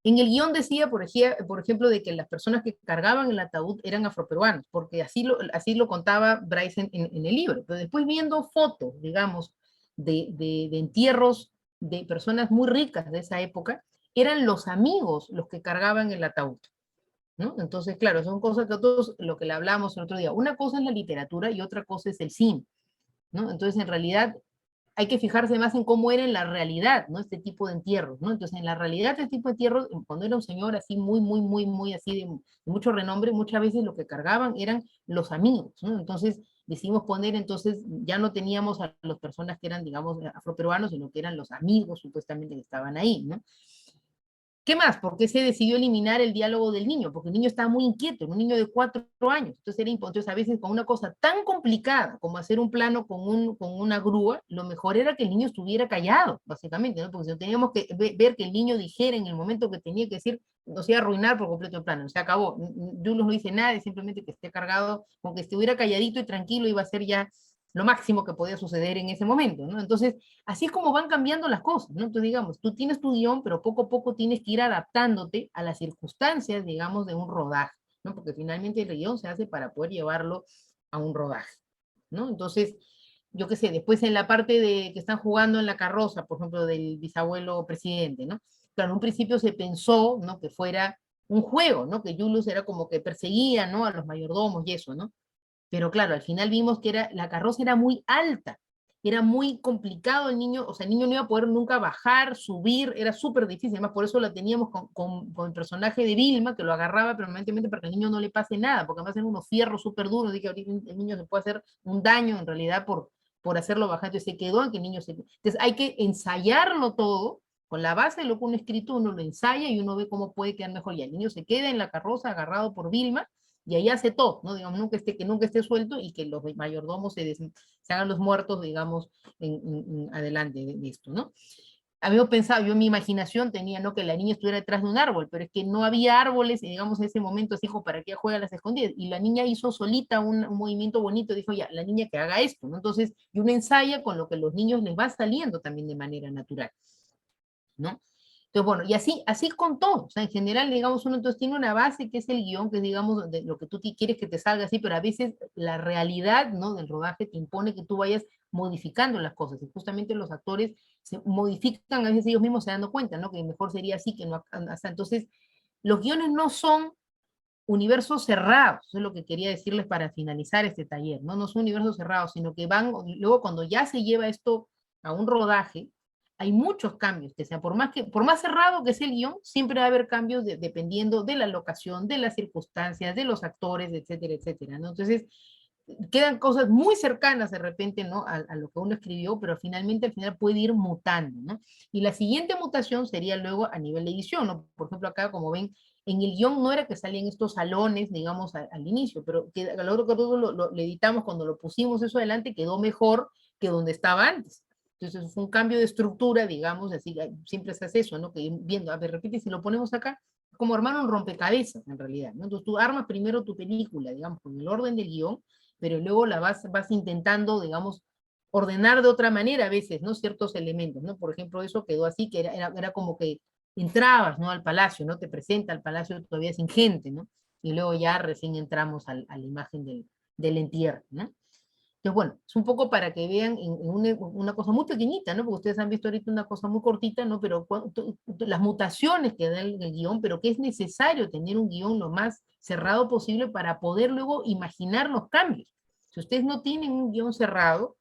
En el guión decía, por ejemplo, de que las personas que cargaban el ataúd eran afroperuanos, porque así lo contaba Bryce en el libro. Pero después viendo fotos, digamos, de entierros de personas muy ricas de esa época, eran los amigos los que cargaban el ataúd, ¿no? Entonces, claro, son cosas que todos, lo que le hablamos el otro día, una cosa es la literatura y otra cosa es el cine, ¿no? Entonces, en realidad, hay que fijarse más en cómo era en la realidad, ¿no? Este tipo de entierros, ¿no? Entonces, en la realidad, este tipo de entierros, cuando era un señor así, muy así, de mucho renombre, muchas veces lo que cargaban eran los amigos, ¿no? Entonces, decidimos poner, entonces, ya no teníamos a las personas que eran, digamos, afroperuanos, sino que eran los amigos, supuestamente, que estaban ahí, ¿no? ¿Qué más? ¿Por qué se decidió eliminar el diálogo del niño? Porque el niño estaba muy inquieto, un niño de 4 años. Entonces era importante, a veces con una cosa tan complicada como hacer un plano con una grúa, lo mejor era que el niño estuviera callado, básicamente, ¿no? Porque si teníamos que ver que el niño dijera en el momento que tenía que decir, nos iba a arruinar por completo el plano. Se acabó. Jules no dice nada, simplemente que esté cargado, con que estuviera calladito y tranquilo iba a ser ya lo máximo que podía suceder en ese momento, ¿no? Entonces, así es como van cambiando las cosas, ¿no? Entonces, digamos, tú tienes tu guión, pero poco a poco tienes que ir adaptándote a las circunstancias, digamos, de un rodaje, ¿no? Porque finalmente el guión se hace para poder llevarlo a un rodaje, ¿no? Entonces, yo qué sé, después en la parte de que están jugando en la carroza, por ejemplo, del bisabuelo presidente, ¿no? Claro, en un principio se pensó, ¿no? Que fuera un juego, ¿no? Que Julius era como que perseguía, ¿no? A los mayordomos y eso, ¿no? Pero claro, al final vimos que la carroza era muy alta, era muy complicado el niño, o sea, el niño no iba a poder nunca bajar, subir, era súper difícil, además por eso la teníamos con el personaje de Vilma, que lo agarraba permanentemente para que al niño no le pase nada, porque además eran unos fierros súper duros, y que ahorita el niño se puede hacer un daño en realidad por hacerlo bajar, entonces se quedó en que el niño se... Entonces hay que ensayarlo todo, con la base de lo que uno ha escrito, uno lo ensaya y uno ve cómo puede quedar mejor, y el niño se queda en la carroza agarrado por Vilma, y ahí hace todo, ¿no? Digamos, que nunca esté suelto y que los mayordomos se hagan los muertos, digamos, adelante de esto, ¿no? Había pensado, yo en mi imaginación tenía, ¿no? Que la niña estuviera detrás de un árbol, pero es que no había árboles, y digamos, en ese momento, así como, ¿para qué juega a las escondidas? Y la niña hizo solita un movimiento bonito, dijo, ya, la niña que haga esto, ¿no? Entonces, y uno ensaya con lo que los niños les va saliendo también de manera natural, ¿no? Entonces, bueno, y así con todo, o sea, en general, digamos, uno entonces tiene una base que es el guión, que es, digamos, de lo que tú quieres que te salga así, pero a veces la realidad, ¿no?, del rodaje te impone que tú vayas modificando las cosas, y justamente los actores se modifican, a veces ellos mismos se dan cuenta, ¿no?, que mejor sería así que no hasta. Entonces, los guiones no son universos cerrados, eso es lo que quería decirles para finalizar este taller, ¿no? No son universos cerrados, sino que van, luego cuando ya se lleva esto a un rodaje, hay muchos cambios, que sea, por más cerrado que sea el guión, siempre va a haber cambios dependiendo de la locación, de las circunstancias, de los actores, etcétera, etcétera, ¿no? Entonces, quedan cosas muy cercanas de repente, ¿no?, a lo que uno escribió, pero finalmente al final puede ir mutando, ¿no? Y la siguiente mutación sería luego a nivel de edición, ¿no? Por ejemplo, acá, como ven, en el guión no era que salían estos salones, digamos, al inicio, pero que a lo que todo lo editamos, cuando lo pusimos eso adelante, quedó mejor que donde estaba antes. Entonces fue un cambio de estructura, digamos, así, siempre se hace eso, ¿no? Que viendo, a ver, repite, si lo ponemos acá, es como armar un rompecabezas, en realidad, ¿no? Entonces tú armas primero tu película, digamos, con el orden del guión, pero luego la vas intentando, digamos, ordenar de otra manera a veces, ¿no?, ciertos elementos, ¿no? Por ejemplo, eso quedó así, que era como que entrabas, ¿no?, al palacio, ¿no? Te presenta al palacio todavía sin gente, ¿no? Y luego ya recién entramos a la imagen del entierro, ¿no? Entonces, bueno, es un poco para que vean en una cosa muy pequeñita, ¿no? Porque ustedes han visto ahorita una cosa muy cortita, ¿no? Pero las mutaciones que da el guión, pero que es necesario tener un guión lo más cerrado posible para poder luego imaginar los cambios. Si ustedes no tienen un guión cerrado,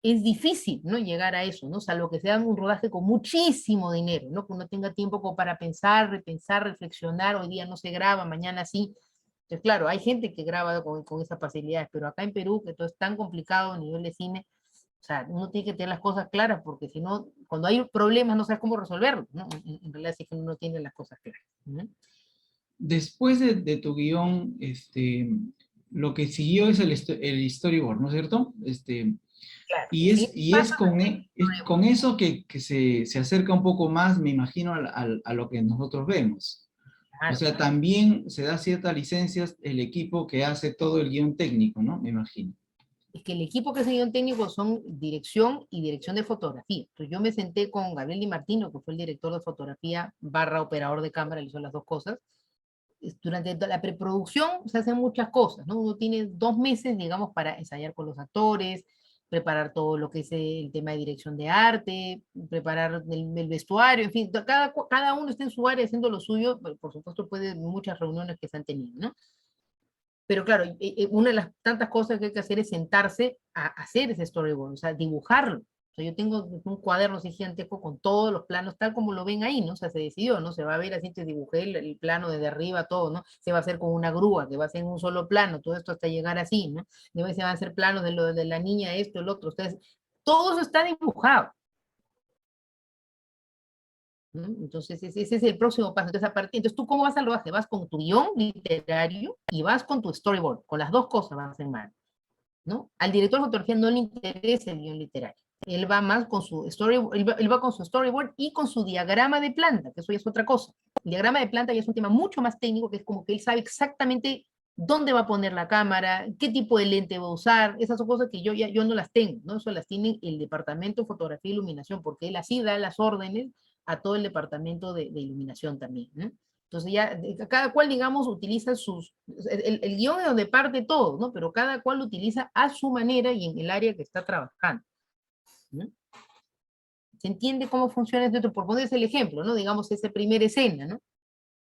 es difícil, ¿no?, llegar a eso, ¿no? Salvo que sea un rodaje con muchísimo dinero, ¿no? Que uno tenga tiempo como para pensar, repensar, reflexionar, hoy día no se graba, mañana sí. Entonces, claro, hay gente que graba con esas facilidades, pero acá en Perú, que todo es tan complicado a nivel de cine, o sea, uno tiene que tener las cosas claras, porque si no, cuando hay problemas no sabes cómo resolverlos, ¿no? En realidad sí que uno no tiene las cosas claras, ¿no? Después de tu guión, lo que siguió es el storyboard, ¿no es cierto? Claro, Y sí, es es con eso que se acerca un poco más, me imagino, a lo que nosotros vemos. O claro. sea, también se da ciertas licencias el equipo que hace todo el guión técnico, ¿no? Me imagino. Es que el equipo que es el guión técnico son dirección y dirección de fotografía. Entonces yo me senté con Gabriel Di Martino, que fue el director de fotografía / operador de cámara, él hizo las dos cosas. Durante la preproducción se hacen muchas cosas, ¿no? Uno tiene 2 meses, digamos, para ensayar con los actores, preparar todo lo que es el tema de dirección de arte, preparar el vestuario, en fin, cada uno está en su área haciendo lo suyo, por supuesto puede muchas reuniones que se han tenido, ¿no? Pero claro, una de las tantas cosas que hay que hacer es sentarse a hacer ese storyboard, o sea, dibujarlo. O sea, yo tengo un cuaderno así gigantesco con todos los planos, tal como lo ven ahí, ¿no? O sea, se decidió, ¿no? Se va a ver así, te dibujé el plano desde arriba, todo, ¿no? Se va a hacer con una grúa, que va a ser en un solo plano, todo esto hasta llegar así, ¿no? Después se van a hacer planos de la niña, esto, el otro. Ustedes, todo eso está dibujado, ¿no? Entonces, ese es el próximo paso. Entonces, ¿tú cómo vas al rodaje? Vas con tu guión literario y vas con tu storyboard, con las dos cosas vas en mano, ¿no? Al director de fotografía no le interesa el guión literario. Él va más con su storyboard, él va con su storyboard y con su diagrama de planta, que eso ya es otra cosa. El diagrama de planta ya es un tema mucho más técnico, que es como que él sabe exactamente dónde va a poner la cámara, qué tipo de lente va a usar, esas son cosas que yo no las tengo, ¿no? Eso las tiene el departamento de fotografía e iluminación, porque él así da las órdenes a todo el departamento de iluminación también, ¿no? Entonces ya cada cual, digamos, utiliza el guión es donde parte todo, ¿no? Pero cada cual lo utiliza a su manera y en el área que está trabajando, ¿no? ¿Se entiende cómo funciona esto? Por ponerse el ejemplo, ¿no? Digamos, esa primera escena, ¿no?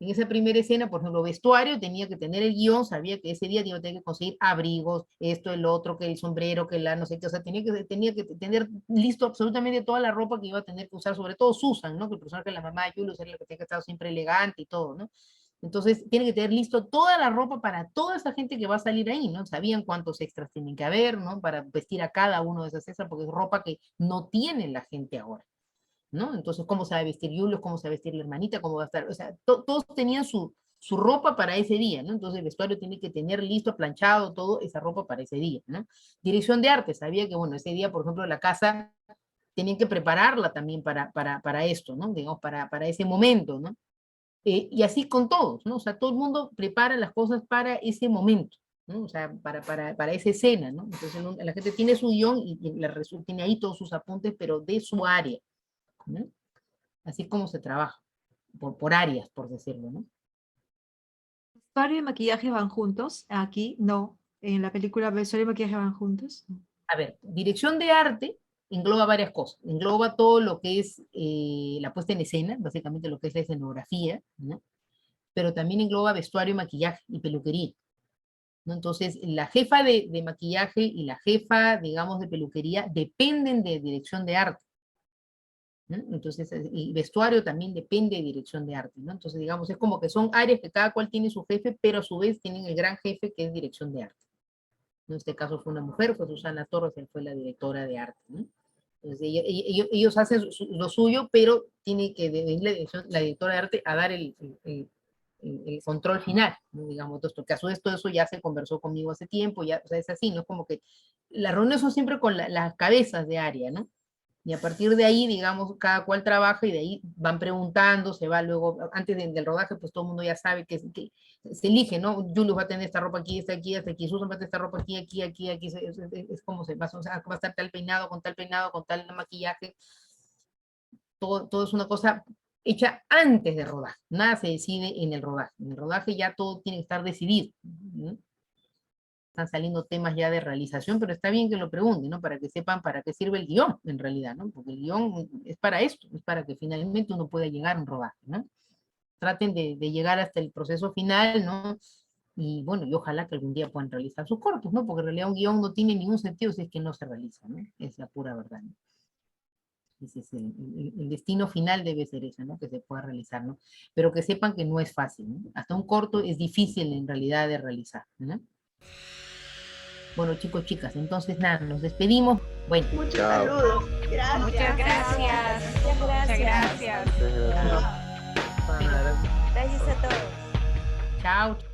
En esa primera escena, por ejemplo, vestuario, tenía que tener el guión, sabía que ese día iba a tener que conseguir abrigos, esto, el otro, que el sombrero, que la no sé qué, o sea, tenía que tener listo absolutamente toda la ropa que iba a tener que usar, sobre todo Susan, ¿no? Que el personaje de la mamá de Julius era la que tenía que estar siempre elegante y todo, ¿no? Entonces, tiene que tener listo toda la ropa para toda esa gente que va a salir ahí, ¿no? Sabían cuántos extras tienen que haber, ¿no? Para vestir a cada uno de esas extras, porque es ropa que no tiene la gente ahora, ¿no? Entonces, ¿cómo se va a vestir Julius? ¿Cómo se va a vestir la hermanita? ¿Cómo va a estar? O sea, todos tenían su ropa para ese día, ¿no? Entonces el vestuario tiene que tener listo, planchado, todo esa ropa para ese día, ¿no? Dirección de arte, sabía que, bueno, ese día, por ejemplo, la casa tenían que prepararla también para esto, ¿no? Digamos, para ese momento, ¿no? Y así con todos, ¿no? O sea, todo el mundo prepara las cosas para ese momento, ¿no? O sea, para esa escena, ¿no? Entonces la gente tiene su guión y tiene ahí todos sus apuntes, pero de su área, ¿no? así como se trabaja, por áreas, por decirlo, ¿no? ¿Vestuario y maquillaje van juntos? Aquí no. En la película vestuario y maquillaje van juntos. No. A ver, dirección de arte engloba varias cosas. Engloba todo lo que es la puesta en escena, básicamente lo que es la escenografía, ¿no? Pero también engloba vestuario, maquillaje y peluquería, ¿no? Entonces, la jefa de maquillaje y la jefa, digamos, de peluquería dependen de dirección de arte, ¿no? Entonces, y vestuario también depende de dirección de arte, ¿no? Entonces, digamos, es como que son áreas que cada cual tiene su jefe, pero a su vez tienen el gran jefe que es dirección de arte. En este caso fue una mujer, fue Susana Torres, él fue la directora de arte, ¿no? Entonces, ellos hacen lo suyo, pero tiene que venir la directora de arte a dar el control final, ¿no? Digamos, esto, que a su vez todo eso ya se conversó conmigo hace tiempo, ya, o sea, es así, ¿no? Es como que las reuniones son siempre con las cabezas de área, ¿no? Y a partir de ahí, digamos, cada cual trabaja y de ahí van preguntando, se va luego, antes del rodaje, pues todo el mundo ya sabe que se elige, ¿no? Julius va a tener esta ropa aquí, esta aquí, Susan va a tener esta ropa aquí, aquí, es como se va, o sea, va a estar tal peinado, con tal maquillaje, todo es una cosa hecha antes de rodar, nada se decide en el rodaje ya todo tiene que estar decidido, ¿no? Están saliendo temas ya de realización, pero está bien que lo pregunten, ¿no? Para que sepan para qué sirve el guión, en realidad, ¿no? Porque el guión es para esto, es para que finalmente uno pueda llegar a un rodaje, ¿no? Traten de llegar hasta el proceso final, ¿no? Y bueno, y ojalá que algún día puedan realizar sus cortos, ¿no? Porque en realidad un guión no tiene ningún sentido si es que no se realiza, ¿no? Es la pura verdad, ¿no? Ese es el destino final debe ser eso, ¿no? Que se pueda realizar, ¿no? Pero que sepan que no es fácil, ¿no? Hasta un corto es difícil en realidad de realizar, ¿no? Bueno, chicos, chicas, entonces nada, nos despedimos. Bueno. Muchos saludos. Gracias. Muchas gracias. Muchas gracias. Muchas gracias. Gracias a todos. Chao.